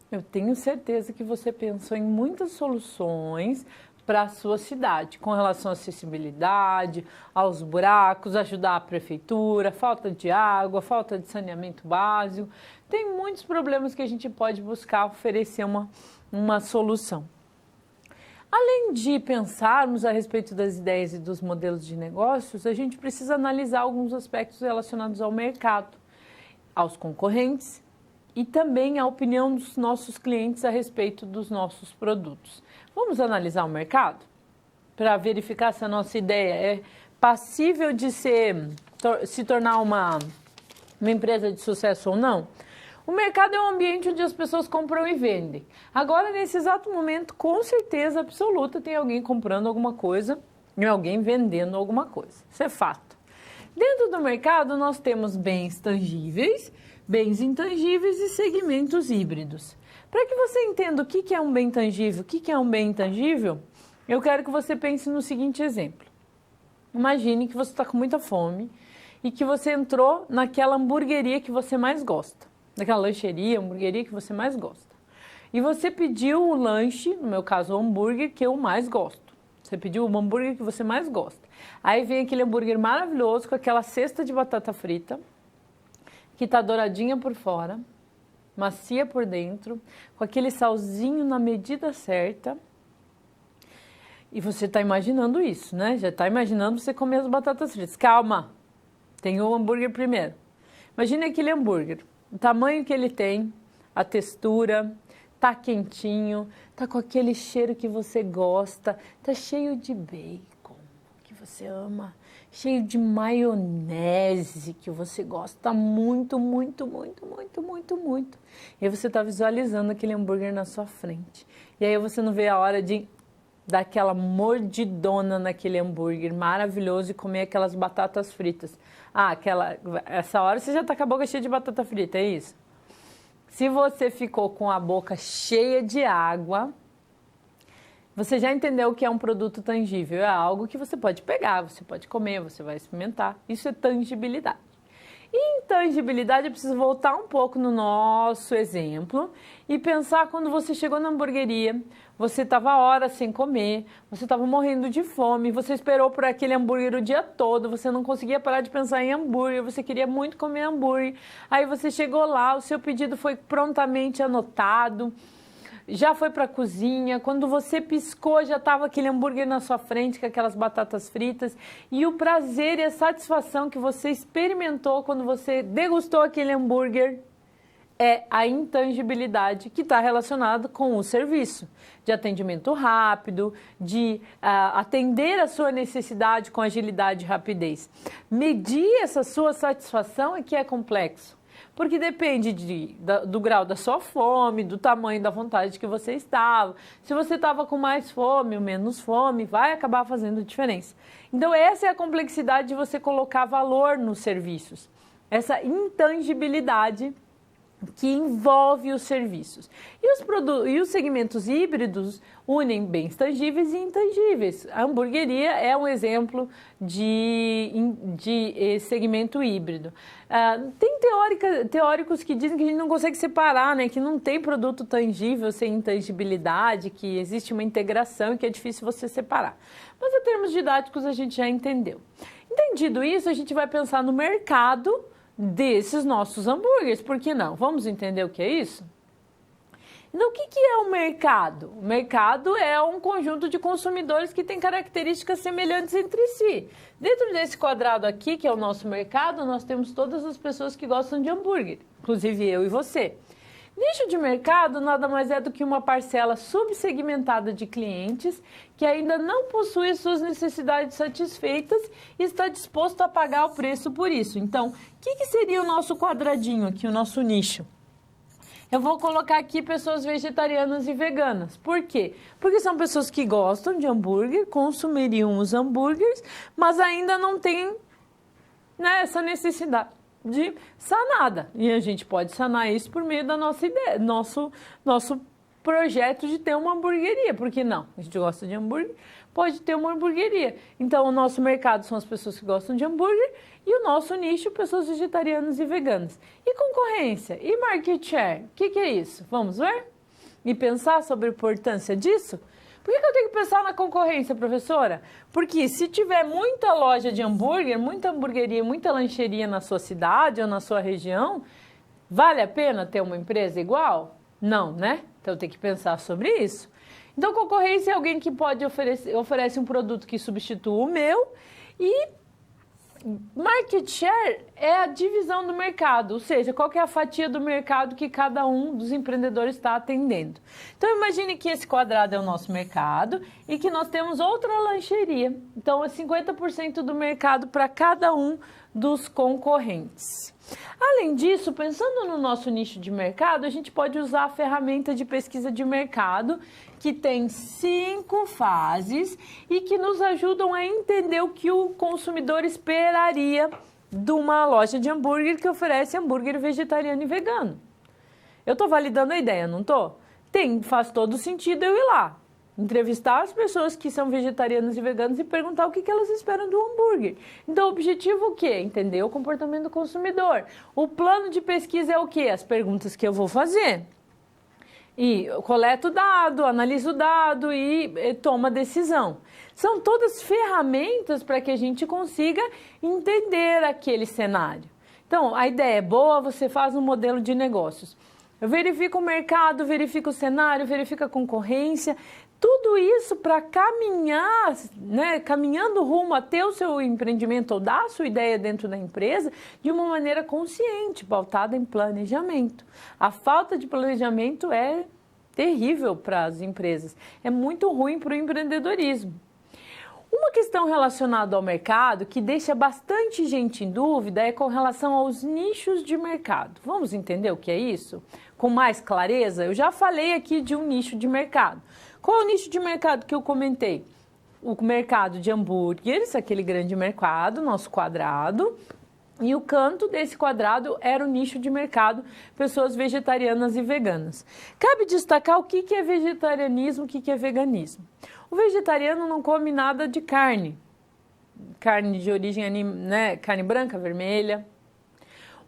Eu tenho certeza que você pensou em muitas soluções para a sua cidade, com relação à acessibilidade, aos buracos, ajudar a prefeitura, falta de água, falta de saneamento básico. Tem muitos problemas que a gente pode buscar oferecer uma solução. Além de pensarmos a respeito das ideias e dos modelos de negócios, a gente precisa analisar alguns aspectos relacionados ao mercado, aos concorrentes e também a opinião dos nossos clientes a respeito dos nossos produtos. Vamos analisar o mercado para verificar se a nossa ideia é passível de se tornar uma empresa de sucesso ou não? O mercado é um ambiente onde as pessoas compram e vendem. Agora, nesse exato momento, com certeza absoluta, tem alguém comprando alguma coisa e alguém vendendo alguma coisa. Isso é fato. Dentro do mercado, nós temos bens tangíveis, bens intangíveis e segmentos híbridos. Para que você entenda o que é um bem tangível, o que é um bem intangível, eu quero que você pense no seguinte exemplo. Imagine que você está com muita fome e que você entrou naquela hamburgueria que você mais gosta. Naquela lancheria, hamburgueria que você mais gosta. E você pediu o lanche, no meu caso o hambúrguer, que eu mais gosto. Você pediu o hambúrguer que você mais gosta. Aí vem aquele hambúrguer maravilhoso com aquela cesta de batata frita, que está douradinha por fora, macia por dentro, com aquele salzinho na medida certa. E você está imaginando isso, né? Já está imaginando você comer as batatas fritas. Calma, tem o hambúrguer primeiro. Imagine aquele hambúrguer, o tamanho que ele tem, a textura, tá quentinho, tá com aquele cheiro que você gosta, tá cheio de bacon, que você ama, cheio de maionese, que você gosta muito, muito, muito, muito, muito, muito. E aí você tá visualizando aquele hambúrguer na sua frente. E aí você não vê a hora de dar aquela mordidona naquele hambúrguer maravilhoso e comer aquelas batatas fritas. Essa hora você já tá com a boca cheia de batata frita, é isso? Se você ficou com a boca cheia de água, você já entendeu o que é um produto tangível. É algo que você pode pegar, você pode comer, você vai experimentar. Isso é tangibilidade. E intangibilidade, eu preciso voltar um pouco no nosso exemplo e pensar quando você chegou na hamburgueria, você estava horas sem comer, você estava morrendo de fome, você esperou por aquele hambúrguer o dia todo, você não conseguia parar de pensar em hambúrguer, você queria muito comer hambúrguer, aí você chegou lá, o seu pedido foi prontamente anotado, já foi para a cozinha, quando você piscou já estava aquele hambúrguer na sua frente com aquelas batatas fritas e o prazer e a satisfação que você experimentou quando você degustou aquele hambúrguer é a intangibilidade que está relacionada com o serviço, de atendimento rápido, de atender a sua necessidade com agilidade e rapidez. Medir essa sua satisfação é que é complexo. Porque depende do grau da sua fome, do tamanho da vontade que você estava. Se você estava com mais fome ou menos fome, vai acabar fazendo diferença. Então, essa é a complexidade de você colocar valor nos serviços. Essa intangibilidade que envolve os serviços. E os segmentos híbridos unem bens tangíveis e intangíveis. A hamburgueria é um exemplo de segmento híbrido. Tem teóricos que dizem que a gente não consegue separar, né? Que não tem produto tangível sem intangibilidade, que existe uma integração e que é difícil você separar. Mas em termos didáticos a gente já entendeu. Entendido isso, a gente vai pensar no mercado desses nossos hambúrgueres, por que não? Vamos entender o que é isso? Então, o que é o mercado? O mercado é um conjunto de consumidores que tem características semelhantes entre si. Dentro desse quadrado aqui, que é o nosso mercado, nós temos todas as pessoas que gostam de hambúrguer, inclusive eu e você. Nicho de mercado nada mais é do que uma parcela subsegmentada de clientes que ainda não possui suas necessidades satisfeitas e está disposto a pagar o preço por isso. Então, o que seria o nosso quadradinho aqui, o nosso nicho? Eu vou colocar aqui pessoas vegetarianas e veganas. Por quê? Porque são pessoas que gostam de hambúrguer, consumiriam os hambúrgueres, mas ainda não têm, né, essa necessidade de sanada. E a gente pode sanar isso por meio da nossa ideia, nosso projeto de ter uma hamburgueria. Por que não? A gente gosta de hambúrguer, pode ter uma hamburgueria. Então, o nosso mercado são as pessoas que gostam de hambúrguer e o nosso nicho, pessoas vegetarianas e veganas. E concorrência? E market share? O que é isso? Vamos ver? e pensar sobre a importância disso? Por que eu tenho que pensar na concorrência, professora? Porque se tiver muita loja de hambúrguer, muita hamburgueria, muita lancheria na sua cidade ou na sua região, vale a pena ter uma empresa igual? Não, né? Então tem que pensar sobre isso. Então concorrência é alguém que pode oferece um produto que substitua o meu e market share é a divisão do mercado, ou seja, qual que é a fatia do mercado que cada um dos empreendedores está atendendo. Então imagine que esse quadrado é o nosso mercado e que nós temos outra lancheria. Então é 50% do mercado para cada um dos concorrentes. Além disso, pensando no nosso nicho de mercado, a gente pode usar a ferramenta de pesquisa de mercado, que tem 5 fases e que nos ajudam a entender o que o consumidor esperaria de uma loja de hambúrguer que oferece hambúrguer vegetariano e vegano. Eu estou validando a ideia, não estou? Faz todo sentido eu ir lá, entrevistar as pessoas que são vegetarianas e veganas e perguntar o que elas esperam do hambúrguer. Então, o objetivo é o quê? Entender o comportamento do consumidor. O plano de pesquisa é o quê? As perguntas que eu vou fazer. E coleta o dado, analisa o dado e toma decisão. São todas ferramentas para que a gente consiga entender aquele cenário. Então, a ideia é boa, você faz um modelo de negócios. Eu verifico o mercado, verifico o cenário, verifico a concorrência. Tudo isso para caminhar, né, caminhando rumo a ter o seu empreendimento ou dar a sua ideia dentro da empresa de uma maneira consciente, pautada em planejamento. A falta de planejamento é terrível para as empresas, é muito ruim para o empreendedorismo. Uma questão relacionada ao mercado que deixa bastante gente em dúvida é com relação aos nichos de mercado. Vamos entender o que é isso? Com mais clareza, eu já falei aqui de um nicho de mercado. Qual é o nicho de mercado que eu comentei? O mercado de hambúrgueres, aquele grande mercado, nosso quadrado. E o canto desse quadrado era o nicho de mercado, pessoas vegetarianas e veganas. Cabe destacar o que é vegetarianismo, o que é veganismo. O vegetariano não come nada de carne de origem, né, carne branca, vermelha.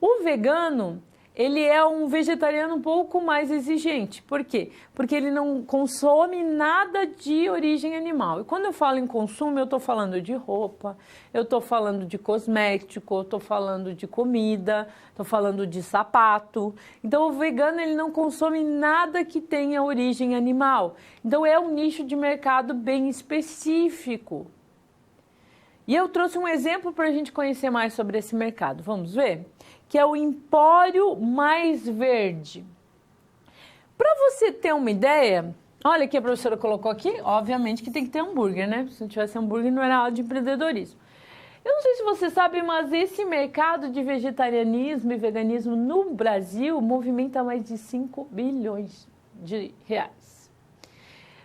O vegano, ele é um vegetariano um pouco mais exigente. Por quê? Porque ele não consome nada de origem animal. E quando eu falo em consumo, eu estou falando de roupa, eu estou falando de cosmético, eu estou falando de comida, estou falando de sapato. Então, o vegano, ele não consome nada que tenha origem animal. Então, é um nicho de mercado bem específico. E eu trouxe um exemplo para a gente conhecer mais sobre esse mercado. Vamos ver? Que é o Empório Mais Verde. Para você ter uma ideia, olha que a professora colocou aqui, obviamente que tem que ter hambúrguer, né? Se não tivesse hambúrguer, não era aula de empreendedorismo. Eu não sei se você sabe, mas esse mercado de vegetarianismo e veganismo no Brasil movimenta mais de 5 bilhões de reais.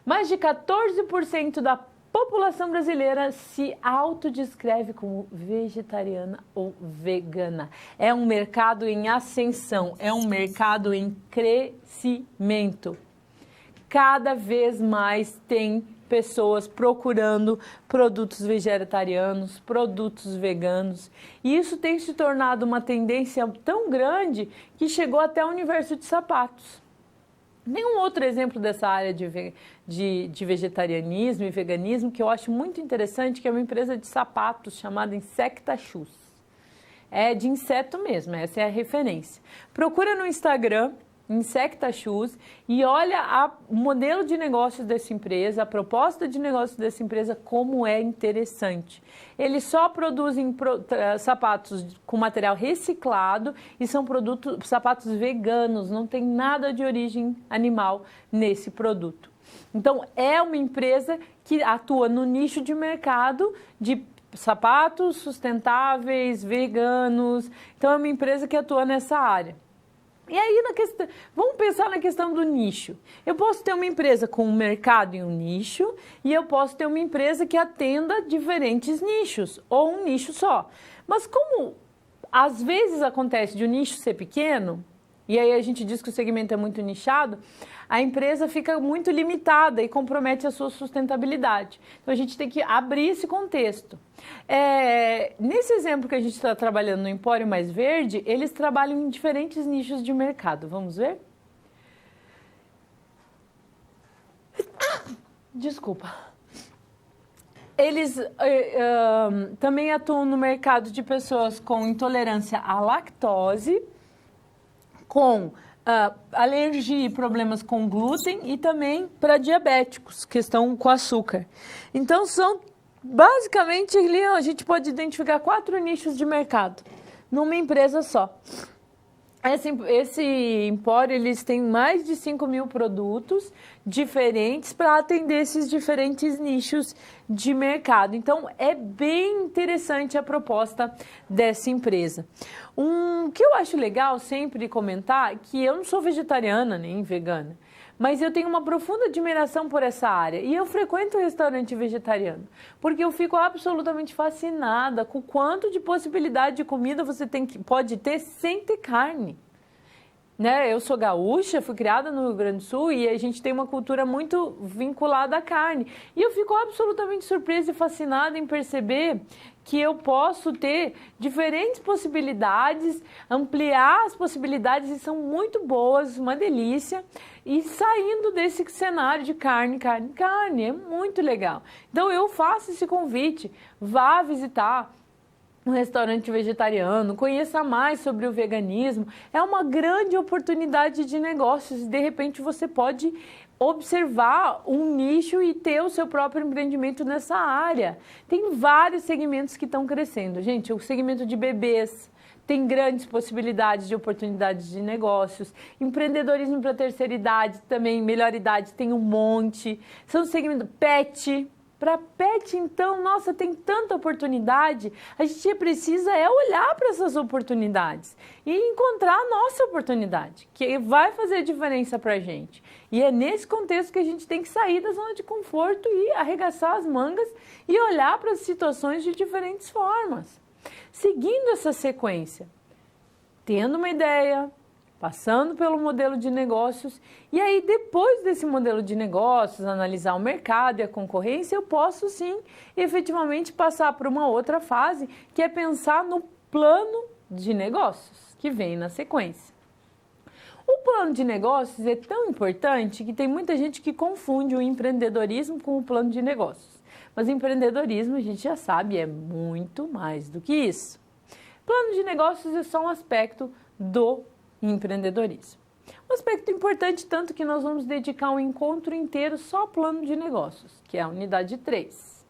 Mais de 14% da população brasileira se autodescreve como vegetariana ou vegana. É um mercado em ascensão, é um mercado em crescimento. Cada vez mais tem pessoas procurando produtos vegetarianos, produtos veganos. E isso tem se tornado uma tendência tão grande que chegou até o universo de sapatos. Nenhum outro exemplo dessa área de vegetarianismo e veganismo que eu acho muito interessante, que é uma empresa de sapatos chamada Insecta Shoes. É de inseto mesmo, essa é a referência. Procura no Instagram, Insecta Shoes, e olha o modelo de negócios dessa empresa, a proposta de negócio dessa empresa, como é interessante. Eles só produzem sapatos com material reciclado e são sapatos veganos, não tem nada de origem animal nesse produto. Então, é uma empresa que atua no nicho de mercado de sapatos sustentáveis, veganos. Então, é uma empresa que atua nessa área. E aí, vamos pensar na questão do nicho. Eu posso ter uma empresa com um mercado em um nicho e eu posso ter uma empresa que atenda diferentes nichos ou um nicho só. Mas como às vezes acontece de um nicho ser pequeno, e aí a gente diz que o segmento é muito nichado, a empresa fica muito limitada e compromete a sua sustentabilidade. Então, a gente tem que abrir esse contexto. Nesse exemplo que a gente está trabalhando no Empório Mais Verde, eles trabalham em diferentes nichos de mercado. Vamos ver? Desculpa. Eles também atuam no mercado de pessoas com intolerância à lactose, com alergia e problemas com glúten e também para diabéticos, questão com açúcar. Então, são basicamente, a gente pode identificar 4 nichos de mercado numa empresa só. Esse empório, eles têm mais de 5.000 produtos diferentes para atender esses diferentes nichos de mercado. Então, é bem interessante a proposta dessa empresa. Que eu acho legal sempre comentar, que eu não sou vegetariana nem vegana, mas eu tenho uma profunda admiração por essa área e eu frequento restaurante vegetariano, porque eu fico absolutamente fascinada com o quanto de possibilidade de comida você pode ter sem ter carne. Né? Eu sou gaúcha, fui criada no Rio Grande do Sul e a gente tem uma cultura muito vinculada à carne. E eu fico absolutamente surpresa e fascinada em perceber que eu posso ter diferentes possibilidades, ampliar as possibilidades e são muito boas, uma delícia. E saindo desse cenário de carne, é muito legal. Então eu faço esse convite, vá visitar um restaurante vegetariano, conheça mais sobre o veganismo. É uma grande oportunidade de negócios e de repente você pode observar um nicho e ter o seu próprio empreendimento nessa área. Tem vários segmentos que estão crescendo. Gente, o segmento de bebês tem grandes possibilidades de oportunidades de negócios. Empreendedorismo para terceira idade também, melhor idade, tem um monte. São segmentos pet. Para pet, então, nossa, tem tanta oportunidade, a gente precisa olhar para essas oportunidades e encontrar a nossa oportunidade, que vai fazer diferença para a gente. E é nesse contexto que a gente tem que sair da zona de conforto e arregaçar as mangas e olhar para as situações de diferentes formas. Seguindo essa sequência, tendo uma ideia, passando pelo modelo de negócios, e aí depois desse modelo de negócios, analisar o mercado e a concorrência, eu posso sim, efetivamente, passar por uma outra fase, que é pensar no plano de negócios, que vem na sequência. O plano de negócios é tão importante que tem muita gente que confunde o empreendedorismo com o plano de negócios. Mas empreendedorismo, a gente já sabe, é muito mais do que isso. Plano de negócios é só um aspecto do empreendedorismo. Um aspecto importante, tanto que nós vamos dedicar um encontro inteiro só ao plano de negócios, que é a unidade 3.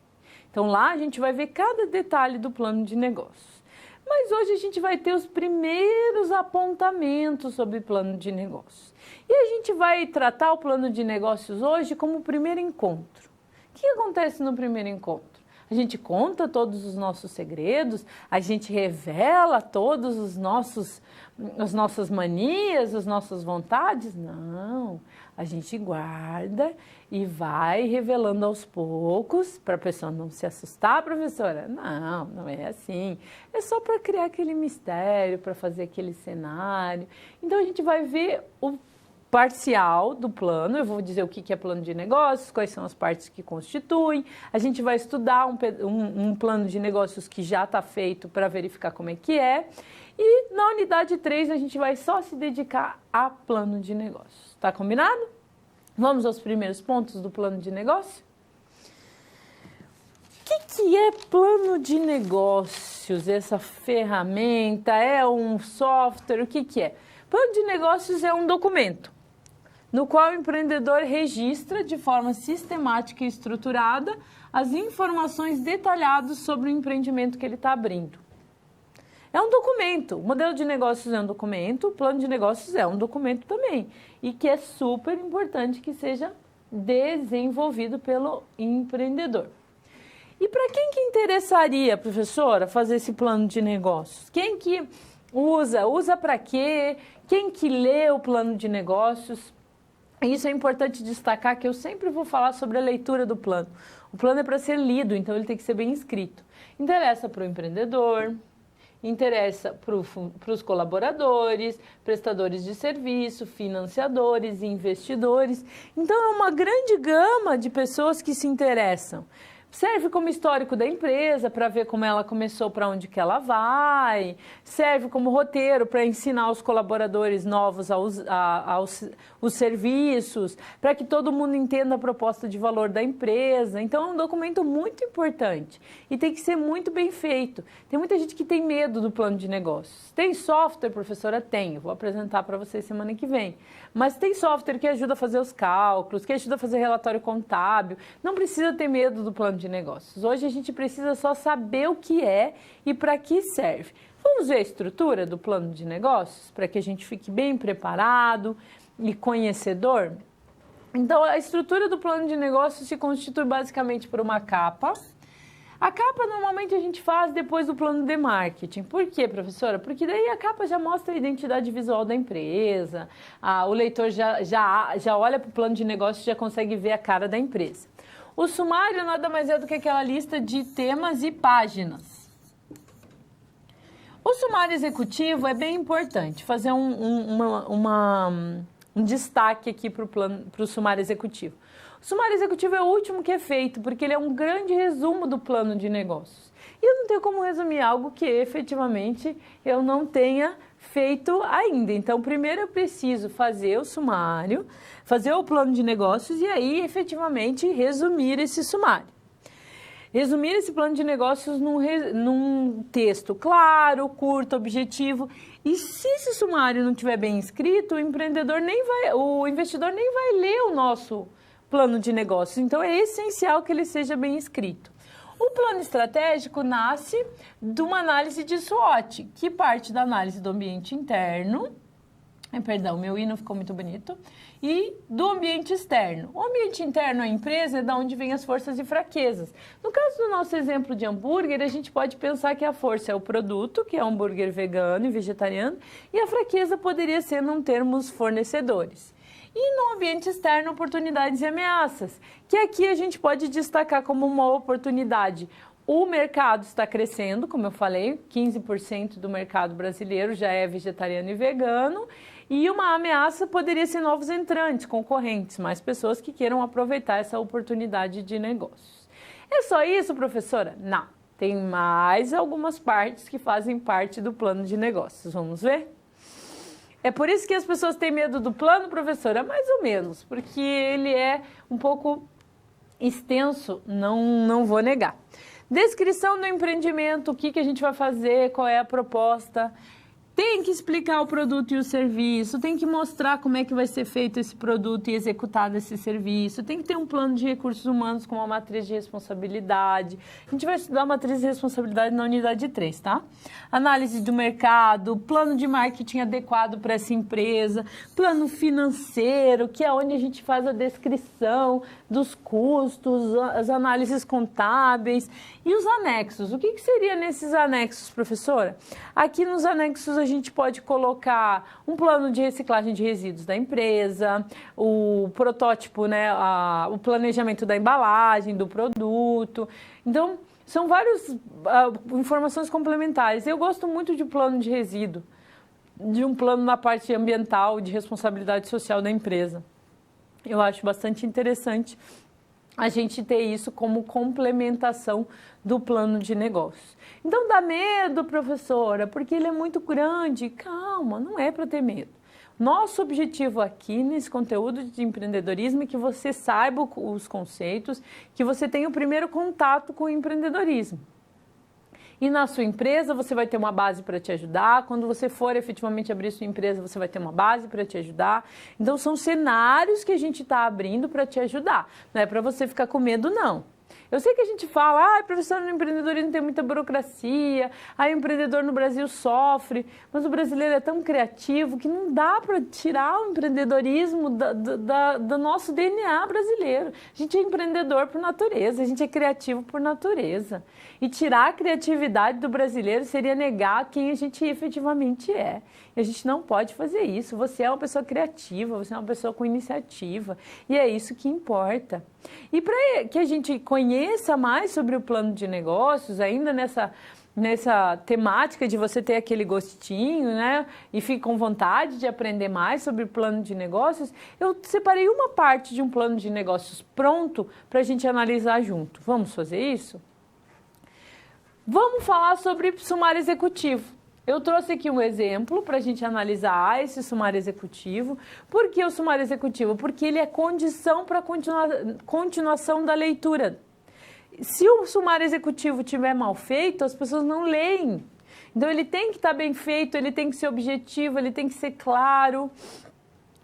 Então lá a gente vai ver cada detalhe do plano de negócios. Mas hoje a gente vai ter os primeiros apontamentos sobre plano de negócios. E a gente vai tratar o plano de negócios hoje como o primeiro encontro. O que acontece no primeiro encontro? A gente conta todos os nossos segredos, a gente revela todos as nossas manias, as nossas vontades? Não, a gente guarda e vai revelando aos poucos, para a pessoa não se assustar, professora. Não, não é assim. É só para criar aquele mistério, para fazer aquele cenário. Então a gente vai ver o parcial do plano, eu vou dizer o que é plano de negócios, quais são as partes que constituem, a gente vai estudar um plano de negócios que já está feito para verificar como é que é, e na unidade 3 a gente vai só se dedicar a plano de negócios. Tá combinado? Vamos aos primeiros pontos do plano de negócio? O que é plano de negócios? Essa ferramenta é um software? O que é? Plano de negócios é um documento no qual o empreendedor registra de forma sistemática e estruturada as informações detalhadas sobre o empreendimento que ele está abrindo. É um documento, o modelo de negócios é um documento, o plano de negócios é um documento também, e que é super importante que seja desenvolvido pelo empreendedor. E para quem que interessaria, professora, fazer esse plano de negócios? Quem que usa para quê? Quem que lê o plano de negócios? Isso é importante destacar, que eu sempre vou falar sobre a leitura do plano. O plano é para ser lido, então ele tem que ser bem escrito. Interessa para o empreendedor, interessa para os colaboradores, prestadores de serviço, financiadores, investidores. Então é uma grande gama de pessoas que se interessam. Serve como histórico da empresa para ver como ela começou, para onde que ela vai. Serve como roteiro para ensinar os colaboradores novos os serviços, para que todo mundo entenda a proposta de valor da empresa. Então, é um documento muito importante e tem que ser muito bem feito. Tem muita gente que tem medo do plano de negócios. Tem software, professora? Tem. Vou apresentar para vocês semana que vem. Mas tem software que ajuda a fazer os cálculos, que ajuda a fazer relatório contábil. Não precisa ter medo do plano de negócios. Hoje a gente precisa só saber o que é e para que serve. Vamos ver a estrutura do plano de negócios para que a gente fique bem preparado e conhecedor? Então, a estrutura do plano de negócios se constitui basicamente por uma capa. A capa normalmente a gente faz depois do plano de marketing. Por quê, professora? Porque daí a capa já mostra a identidade visual da empresa, o leitor já olha para o plano de negócio e já consegue ver a cara da empresa. O sumário nada mais é do que aquela lista de temas e páginas. O sumário executivo é bem importante, fazer um destaque aqui para o sumário executivo. O sumário executivo é o último que é feito, porque ele é um grande resumo do plano de negócios. E eu não tenho como resumir algo que efetivamente eu não tenha feito ainda. Então, primeiro eu preciso fazer o sumário, fazer o plano de negócios e aí efetivamente resumir esse sumário. Resumir esse plano de negócios num texto claro, curto, objetivo. E se esse sumário não estiver bem escrito, o investidor nem vai ler o nosso plano de negócios. Então, é essencial que ele seja bem escrito. O plano estratégico nasce de uma análise de SWOT, que parte da análise do ambiente interno, perdão, meu hino ficou muito bonito, e do ambiente externo. O ambiente interno, a empresa, é da onde vêm as forças e fraquezas. No caso do nosso exemplo de hambúrguer, a gente pode pensar que a força é o produto, que é um hambúrguer vegano e vegetariano, e a fraqueza poderia ser não termos fornecedores. E no ambiente externo, oportunidades e ameaças, que aqui a gente pode destacar como uma oportunidade. O mercado está crescendo, como eu falei, 15% do mercado brasileiro já é vegetariano e vegano, e uma ameaça poderia ser novos entrantes, concorrentes, mais pessoas que queiram aproveitar essa oportunidade de negócios. É só isso, professora? Não, tem mais algumas partes que fazem parte do plano de negócios. Vamos ver? É por isso que as pessoas têm medo do plano, professora? Mais ou menos, porque ele é um pouco extenso, não vou negar. Descrição do empreendimento, o que a gente vai fazer, qual é a proposta. Tem que explicar o produto e o serviço, tem que mostrar como é que vai ser feito esse produto e executado esse serviço, tem que ter um plano de recursos humanos com uma matriz de responsabilidade. A gente vai estudar a matriz de responsabilidade na unidade 3, tá? Análise do mercado, plano de marketing adequado para essa empresa, plano financeiro, que é onde a gente faz a descrição dos custos, as análises contábeis e os anexos. O que seria nesses anexos, professora? Aqui nos anexos a gente pode colocar um plano de reciclagem de resíduos da empresa, o protótipo, né, o planejamento da embalagem, do produto. Então, são várias informações complementares. Eu gosto muito de plano de resíduo, de um plano na parte ambiental, de responsabilidade social da empresa. Eu acho bastante interessante a gente ter isso como complementação do plano de negócios. Então, dá medo, professora, porque ele é muito grande. Calma, não é para ter medo. Nosso objetivo aqui nesse conteúdo de empreendedorismo é que você saiba os conceitos, que você tenha o primeiro contato com o empreendedorismo. E na sua empresa você vai ter uma base para te ajudar. Quando você for efetivamente abrir sua empresa, você vai ter uma base para te ajudar. Então, são cenários que a gente está abrindo para te ajudar. Não é para você ficar com medo, não. Eu sei que a gente fala, professor, no empreendedorismo tem muita burocracia, o empreendedor no Brasil sofre, mas o brasileiro é tão criativo que não dá para tirar o empreendedorismo do nosso DNA brasileiro. A gente é empreendedor por natureza, a gente é criativo por natureza. E tirar a criatividade do brasileiro seria negar quem a gente efetivamente é. E a gente não pode fazer isso. Você é uma pessoa criativa, você é uma pessoa com iniciativa. E é isso que importa. E para que a gente conheça mais sobre o plano de negócios, ainda nessa temática de você ter aquele gostinho, né? E fique com vontade de aprender mais sobre plano de negócios, eu separei uma parte de um plano de negócios pronto para a gente analisar junto. Vamos fazer isso? Vamos falar sobre sumário executivo. Eu trouxe aqui um exemplo para a gente analisar esse sumário executivo. Por que o sumário executivo? Porque ele é condição para a continuação da leitura. Se o sumário executivo estiver mal feito, as pessoas não leem. Então, ele tem que estar bem feito, ele tem que ser objetivo, ele tem que ser claro,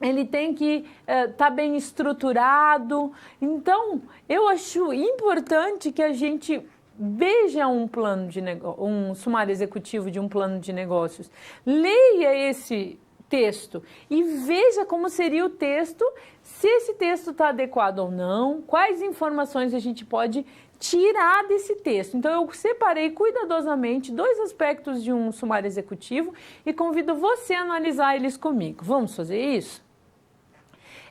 ele tem que estar bem estruturado. Então, eu acho importante que a gente veja um sumário executivo de um plano de negócios. Leia esse texto e veja como seria o texto, se esse texto está adequado ou não, quais informações a gente pode tirar desse texto. Então, eu separei cuidadosamente 2 aspectos de um sumário executivo e convido você a analisar eles comigo. Vamos fazer isso?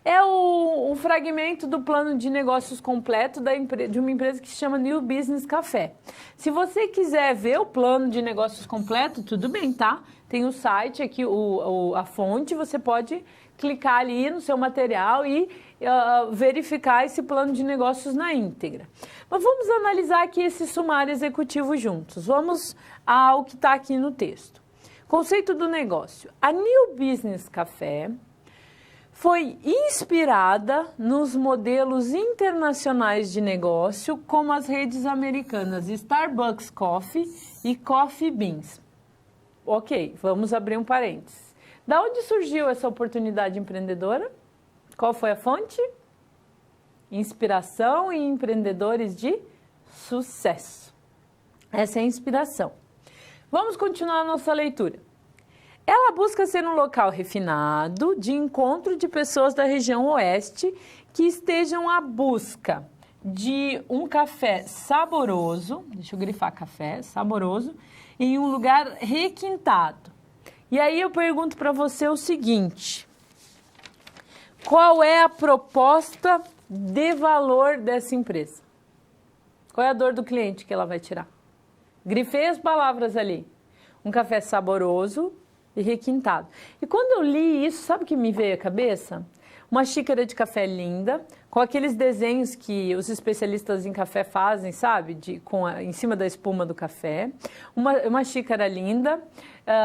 É o fragmento do plano de negócios completo de uma empresa que se chama New Business Café. Se você quiser ver o plano de negócios completo, tudo bem, tá? Tem o site aqui, a fonte, você pode clicar ali no seu material e verificar esse plano de negócios na íntegra. Mas vamos analisar aqui esse sumário executivo juntos. Vamos ao que está aqui no texto. Conceito do negócio. A New Business Café foi inspirada nos modelos internacionais de negócio, como as redes americanas Starbucks Coffee e Coffee Beans. Ok, vamos abrir um parênteses. Da onde surgiu essa oportunidade empreendedora? Qual foi a fonte? Inspiração em empreendedores de sucesso. Essa é a inspiração. Vamos continuar a nossa leitura. Ela busca ser um local refinado de encontro de pessoas da região oeste que estejam à busca de um café saboroso, deixa eu grifar café, saboroso, em um lugar requintado. E aí eu pergunto para você o seguinte: qual é a proposta de valor dessa empresa? Qual é a dor do cliente que ela vai tirar? Grifei as palavras ali. Um café saboroso e requintado. E quando eu li isso, sabe o que me veio à cabeça? Uma xícara de café linda, com aqueles desenhos que os especialistas em café fazem, sabe? Em cima da espuma do café. Uma xícara linda.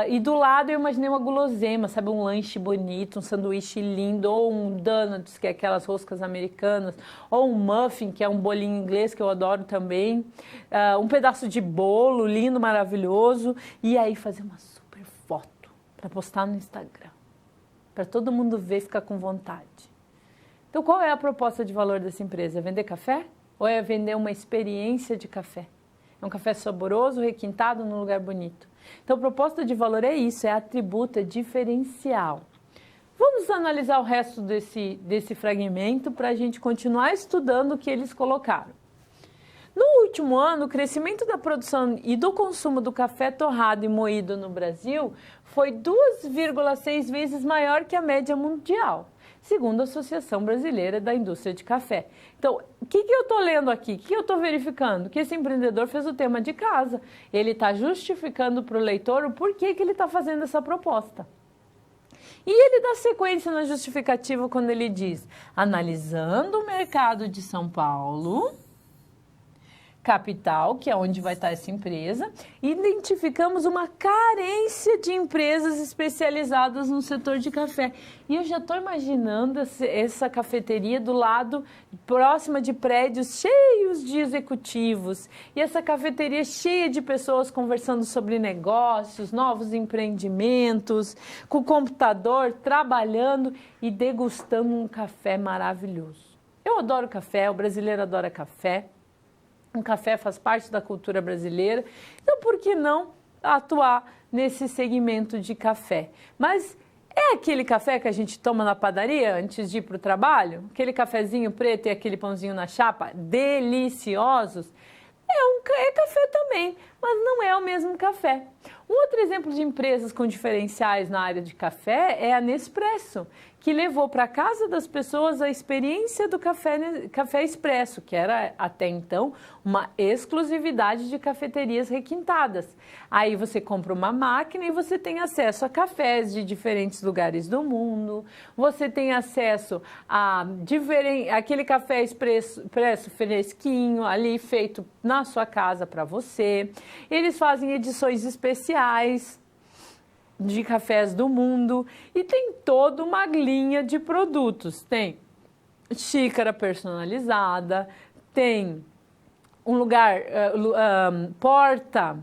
E do lado eu imaginei uma guloseima, sabe? Um lanche bonito, um sanduíche lindo, ou um donuts, que é aquelas roscas americanas, ou um muffin, que é um bolinho inglês, que eu adoro também. Um pedaço de bolo lindo, maravilhoso. E aí fazer uma super foto para postar no Instagram, para todo mundo ver e ficar com vontade. Então, qual é a proposta de valor dessa empresa? É vender café ou é vender uma experiência de café? É um café saboroso, requintado, num lugar bonito. Então, a proposta de valor é isso, é atributo, é diferencial. Vamos analisar o resto desse fragmento para a gente continuar estudando o que eles colocaram. No último ano, o crescimento da produção e do consumo do café torrado e moído no Brasil foi 2,6 vezes maior que a média mundial, segundo a Associação Brasileira da Indústria de Café. Então, o que eu estou lendo aqui? O que eu estou verificando? Que esse empreendedor fez o tema de casa. Ele está justificando para o leitor o porquê que ele está fazendo essa proposta. E ele dá sequência na justificativa quando ele diz: analisando o mercado de São Paulo, capital, que é onde vai estar essa empresa, identificamos uma carência de empresas especializadas no setor de café. E eu já estou imaginando essa cafeteria do lado, próxima de prédios cheios de executivos, e essa cafeteria cheia de pessoas conversando sobre negócios, novos empreendimentos, com o computador, trabalhando e degustando um café maravilhoso. Eu adoro café, o brasileiro adora café. Um café faz parte da cultura brasileira, então por que não atuar nesse segmento de café? Mas é aquele café que a gente toma na padaria antes de ir para o trabalho? Aquele cafezinho preto e aquele pãozinho na chapa, deliciosos? É café também, mas não é o mesmo café. Um outro exemplo de empresas com diferenciais na área de café é a Nespresso, que levou para casa das pessoas a experiência do café expresso, que era até então uma exclusividade de cafeterias requintadas. Aí você compra uma máquina e você tem acesso a cafés de diferentes lugares do mundo, você tem acesso a aquele café expresso fresquinho ali feito na sua casa para você. Eles fazem edições especiais de cafés do mundo e tem toda uma linha de produtos. Tem xícara personalizada, tem um lugar, porta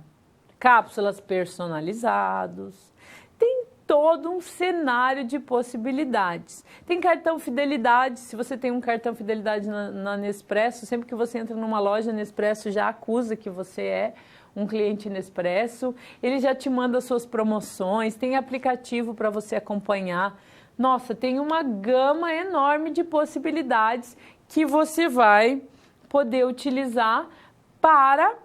cápsulas personalizados, tem todo um cenário de possibilidades. Tem cartão fidelidade, se você tem um cartão fidelidade na Nespresso, sempre que você entra numa loja Nespresso já acusa que você é um cliente Nespresso, ele já te manda suas promoções, tem aplicativo para você acompanhar. Nossa, tem uma gama enorme de possibilidades que você vai poder utilizar para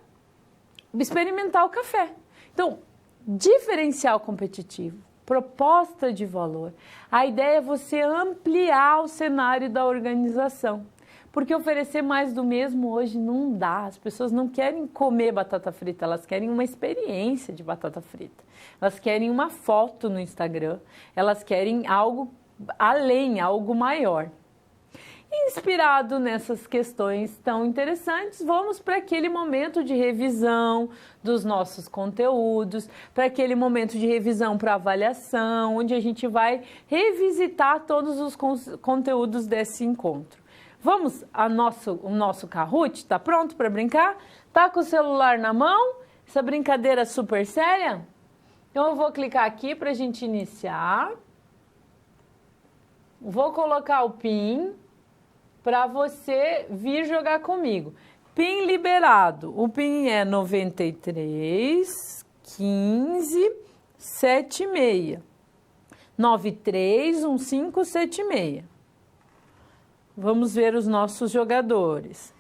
experimentar o café. Então, diferencial competitivo, proposta de valor. A ideia é você ampliar o cenário da organização. Porque oferecer mais do mesmo hoje não dá. As pessoas não querem comer batata frita, elas querem uma experiência de batata frita. Elas querem uma foto no Instagram, elas querem algo além, algo maior. Inspirado nessas questões tão interessantes, vamos para aquele momento de revisão dos nossos conteúdos, para aquele momento de revisão para avaliação, onde a gente vai revisitar todos os conteúdos desse encontro. Vamos o nosso Kahoot? Tá pronto para brincar? Tá com o celular na mão? Essa brincadeira super séria? Então eu vou clicar aqui para a gente iniciar. Vou colocar o PIN para você vir jogar comigo. PIN liberado. O PIN é 93 15 76 93 15 76. Vamos ver os nossos jogadores.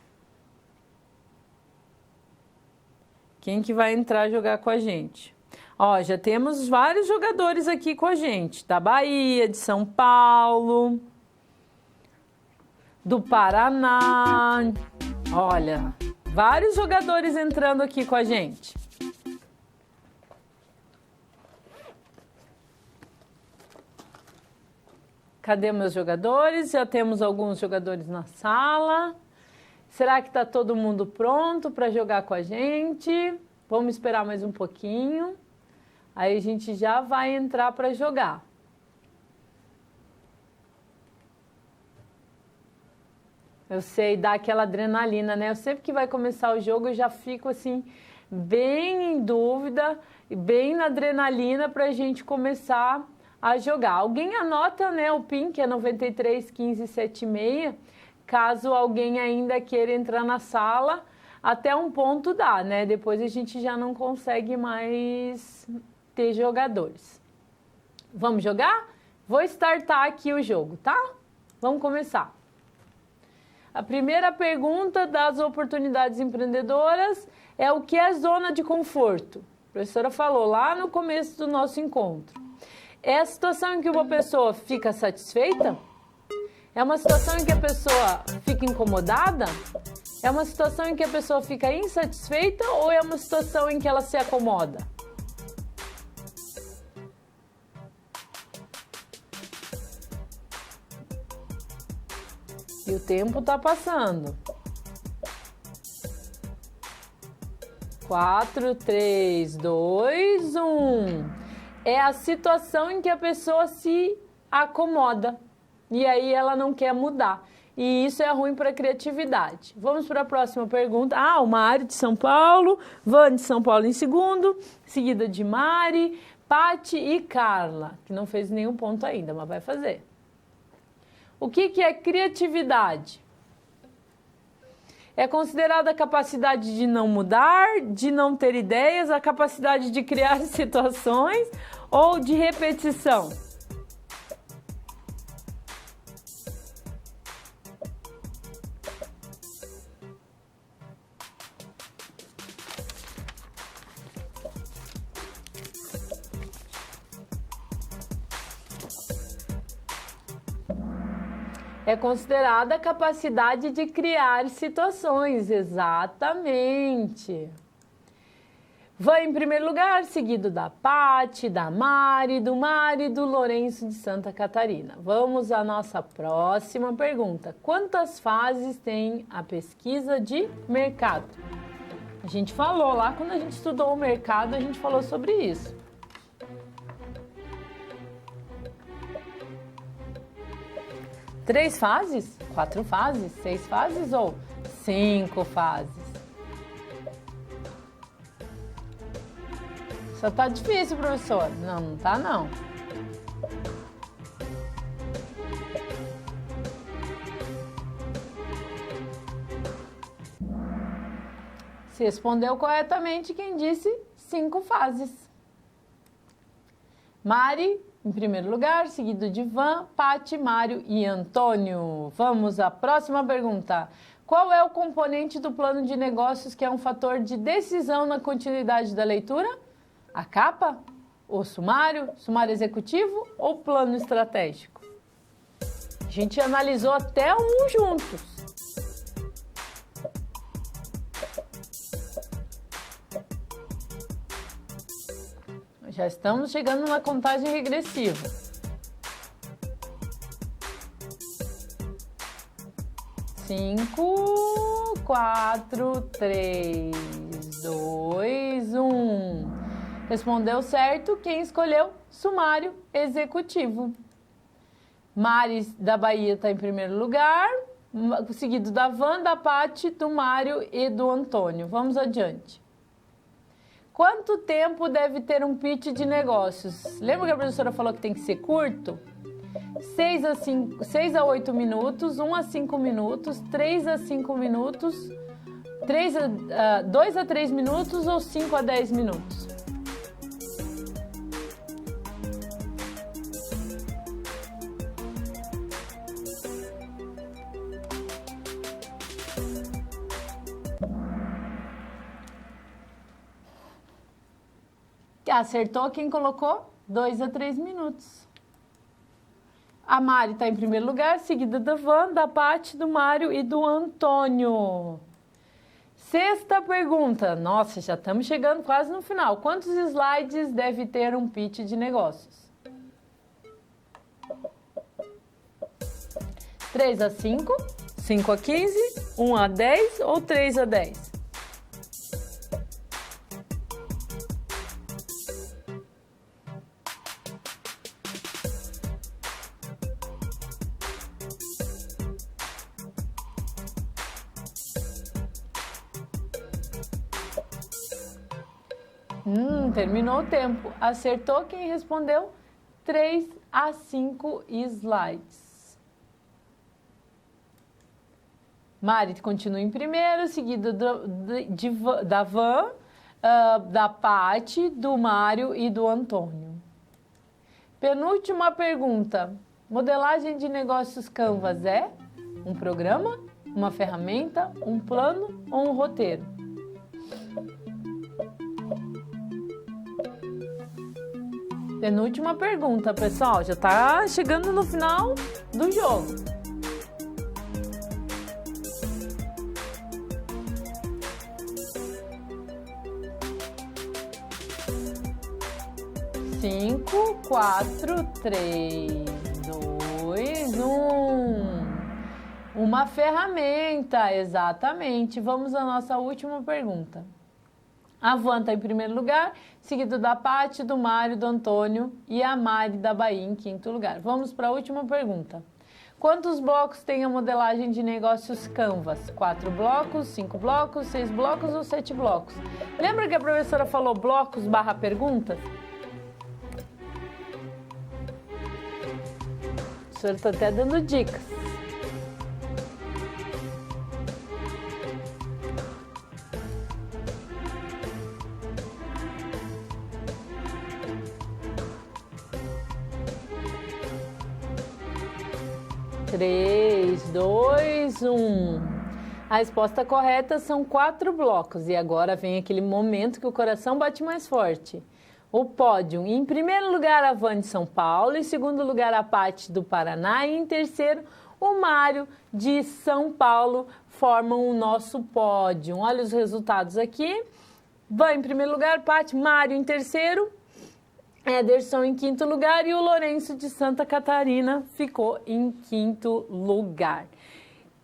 Quem que vai entrar jogar com a gente? Ó, já temos vários jogadores aqui com a gente. Da Bahia, de São Paulo, do Paraná. Olha, vários jogadores entrando aqui com a gente. Cadê meus jogadores? Já temos alguns jogadores na sala. Será que está todo mundo pronto para jogar com a gente? Vamos esperar mais um pouquinho. Aí a gente já vai entrar para jogar. Eu sei, dá aquela adrenalina, né? Eu sempre que vai começar o jogo eu já fico assim, bem em dúvida, bem na adrenalina para a gente começar a jogar. Alguém anota, né, o PIN, que é 93 15 76, caso alguém ainda queira entrar na sala, até um ponto dá, né? Depois a gente já não consegue mais ter jogadores. Vamos jogar? Vou startar aqui o jogo, tá? Vamos começar. A primeira pergunta das oportunidades empreendedoras é o que é zona de conforto? A professora falou lá no começo do nosso encontro. É a situação em que uma pessoa fica satisfeita? É uma situação em que a pessoa fica incomodada? É uma situação em que a pessoa fica insatisfeita ou é uma situação em que ela se acomoda? E o tempo está passando. 4, 3, 2, 1... É a situação em que a pessoa se acomoda e aí ela não quer mudar. E isso é ruim para a criatividade. Vamos para a próxima pergunta. Ah, o Mário de São Paulo, Vânia de São Paulo em segundo, seguida de Mari, Pati e Carla, que não fez nenhum ponto ainda, mas vai fazer. O que é criatividade? É considerada a capacidade de não mudar, de não ter ideias, a capacidade de criar situações ou de repetição? É considerada a capacidade de criar situações, exatamente. Van em primeiro lugar, seguido da Pati, da Mari, do Mário e do Lourenço de Santa Catarina. Vamos à nossa próxima pergunta. Quantas fases tem a pesquisa de mercado? A gente falou lá, quando a gente estudou o mercado, a gente falou sobre isso. Três fases? 4 fases? 6 fases ou 5 fases? Só tá difícil, professor. Não, não tá não. Se respondeu corretamente quem disse 5 fases. Mari, em primeiro lugar, seguido de Van, Pati, Mário e Antônio. Vamos à próxima pergunta. Qual é o componente do plano de negócios que é um fator de decisão na continuidade da leitura? A capa? O sumário? Sumário executivo ou plano estratégico? A gente analisou até um juntos. Já estamos chegando na contagem regressiva. 5, 4, 3, 2, 1. Respondeu certo quem escolheu sumário executivo. Mari da Bahia está em primeiro lugar, seguido da Van, da Pati, do Mário e do Antônio. Vamos adiante. Quanto tempo deve ter um pitch de negócios? Lembra que a professora falou que tem que ser curto? 6 a 8 minutos, 1 a 5 minutos, 3 a 5 minutos, 2 a 3 minutos ou 5 a 10 minutos? Acertou quem colocou 2 a 3 minutos. A Mari está em primeiro lugar, seguida da Van, da Pati, do Mário e do Antônio. Sexta pergunta. Nossa, já estamos chegando quase no final. Quantos slides deve ter um pitch de negócios? 3 a 5, 5 a 15, 1 a 10 ou 3 a 10? Terminou o tempo. Acertou quem respondeu 3 a 5 slides. Mari continua em primeiro, seguido da Van, da Pati, do Mário e do Antônio. Penúltima pergunta. Modelagem de negócios Canvas é um programa, uma ferramenta, um plano ou um roteiro? Penúltima pergunta, pessoal. Já está chegando no final do jogo. Cinco, 4, 3, 2, 1. Uma ferramenta, exatamente. Vamos à nossa última pergunta. A Van está em primeiro lugar, seguido da Pati, do Mário, do Antônio e a Mari da Bahia em quinto lugar. Vamos para a última pergunta. Quantos blocos tem a modelagem de negócios Canvas? 4 blocos, 5 blocos, 6 blocos ou 7 blocos? Lembra que a professora falou blocos barra perguntas? A professora está até dando dicas. Três, 2, 1. A resposta correta são 4 blocos. E agora vem aquele momento que o coração bate mais forte. O pódio. Em primeiro lugar, a Van de São Paulo. Em segundo lugar, a Pati do Paraná. E em terceiro, o Mário de São Paulo formam o nosso pódio. Olha os resultados aqui. Vai em primeiro lugar, Paty, Mário em terceiro, Ederson em quinto lugar e o Lourenço de Santa Catarina ficou em quinto lugar.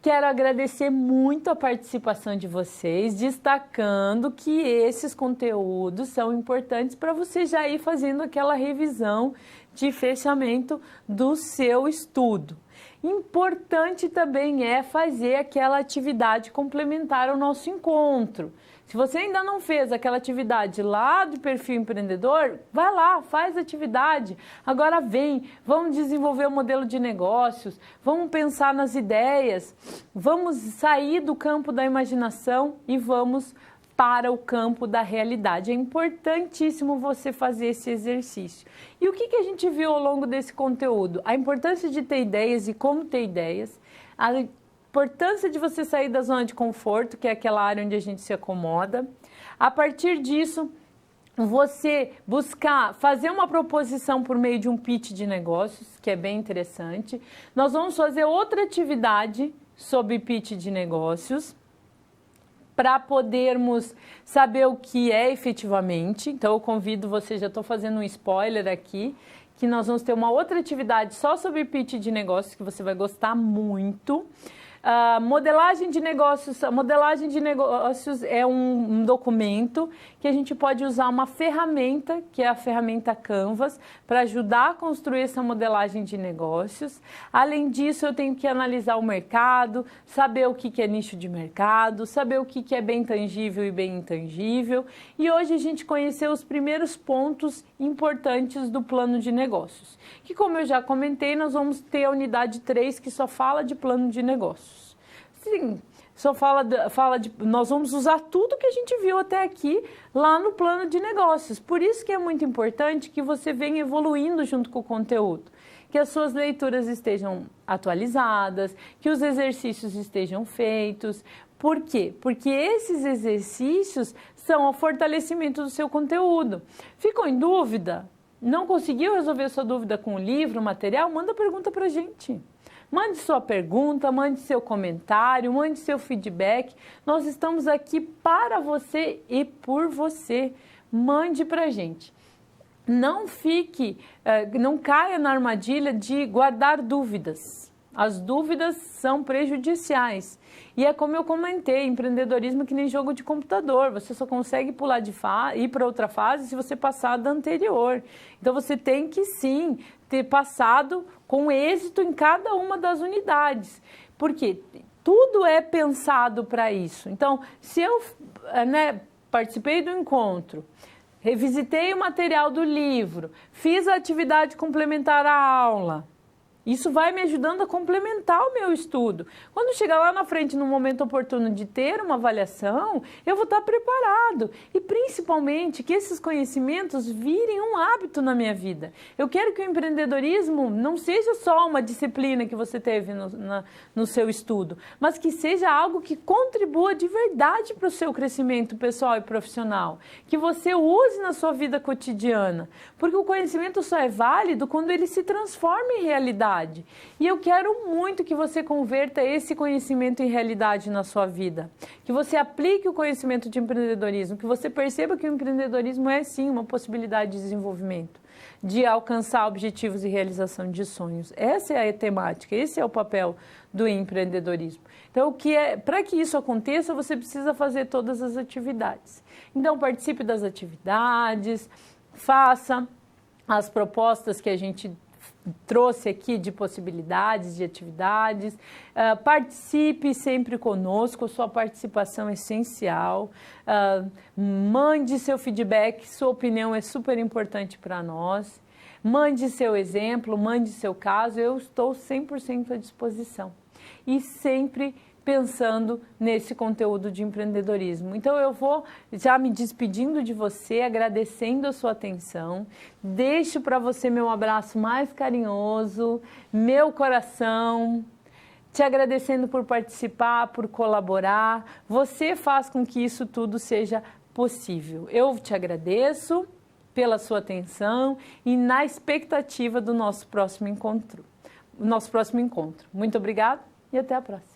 Quero agradecer muito a participação de vocês, destacando que esses conteúdos são importantes para você já ir fazendo aquela revisão de fechamento do seu estudo. Importante também é fazer aquela atividade complementar ao nosso encontro. Se você ainda não fez aquela atividade lá do perfil empreendedor, vai lá, faz a atividade. Agora vem, vamos desenvolver o modelo de negócios, vamos pensar nas ideias, vamos sair do campo da imaginação e vamos para o campo da realidade. É importantíssimo você fazer esse exercício. E o que a gente viu ao longo desse conteúdo? A importância de ter ideias e como ter ideias, a importância de você sair da zona de conforto, que é aquela área onde a gente se acomoda. A partir disso, você buscar fazer uma proposição por meio de um pitch de negócios, que é bem interessante. Nós vamos fazer outra atividade sobre pitch de negócios, para podermos saber o que é efetivamente. Então, eu convido você, já estou fazendo um spoiler aqui, que nós vamos ter uma outra atividade só sobre pitch de negócios, que você vai gostar muito. Modelagem de negócios. A modelagem de negócios é um documento que a gente pode usar uma ferramenta, que é a ferramenta Canvas, para ajudar a construir essa modelagem de negócios. Além disso, eu tenho que analisar o mercado, saber o que é nicho de mercado, saber o que é bem tangível e bem intangível. E hoje a gente conheceu os primeiros pontos importantes do plano de negócios, que, como eu já comentei, nós vamos ter a unidade 3, que só fala de plano de negócios. Sim, só nós vamos usar tudo que a gente viu até aqui lá no plano de negócios. Por isso que é muito importante que você venha evoluindo junto com o conteúdo, que as suas leituras estejam atualizadas, que os exercícios estejam feitos. Por quê? Porque esses exercícios são o fortalecimento do seu conteúdo. Ficou em dúvida? Não conseguiu resolver sua dúvida com o livro, o material? Manda pergunta para a gente. Mande sua pergunta, mande seu comentário, mande seu feedback. Nós estamos aqui para você e por você. Mande para a gente. Não caia na armadilha de guardar dúvidas. As dúvidas são prejudiciais. E é como eu comentei, empreendedorismo é que nem jogo de computador. Você só consegue pular ir para outra fase se você passar da anterior. Então você tem que sim ter passado com êxito em cada uma das unidades. Porque tudo é pensado para isso. Então, se eu participei do encontro, revisitei o material do livro, fiz a atividade complementar à aula, isso vai me ajudando a complementar o meu estudo. Quando chegar lá na frente, no momento oportuno de ter uma avaliação, eu vou estar preparado. E principalmente que esses conhecimentos virem um hábito na minha vida. Eu quero que o empreendedorismo não seja só uma disciplina que você teve no seu estudo, mas que seja algo que contribua de verdade para o seu crescimento pessoal e profissional. Que você use na sua vida cotidiana. Porque o conhecimento só é válido quando ele se transforma em realidade. E eu quero muito que você converta esse conhecimento em realidade na sua vida. Que você aplique o conhecimento de empreendedorismo, que você perceba que o empreendedorismo é sim uma possibilidade de desenvolvimento, de alcançar objetivos e realização de sonhos. Essa é a temática, esse é o papel do empreendedorismo. Então, para que isso aconteça, você precisa fazer todas as atividades. Então, participe das atividades, faça as propostas que a gente trouxe aqui de possibilidades, de atividades, participe sempre conosco, sua participação é essencial, mande seu feedback, sua opinião é super importante para nós, mande seu exemplo, mande seu caso, eu estou 100% à disposição e sempre pensando nesse conteúdo de empreendedorismo. Então eu vou já me despedindo de você, agradecendo a sua atenção, deixo para você meu abraço mais carinhoso, meu coração, te agradecendo por participar, por colaborar, você faz com que isso tudo seja possível. Eu te agradeço pela sua atenção e na expectativa do nosso próximo encontro. o nosso próximo encontro. Muito obrigada e até a próxima.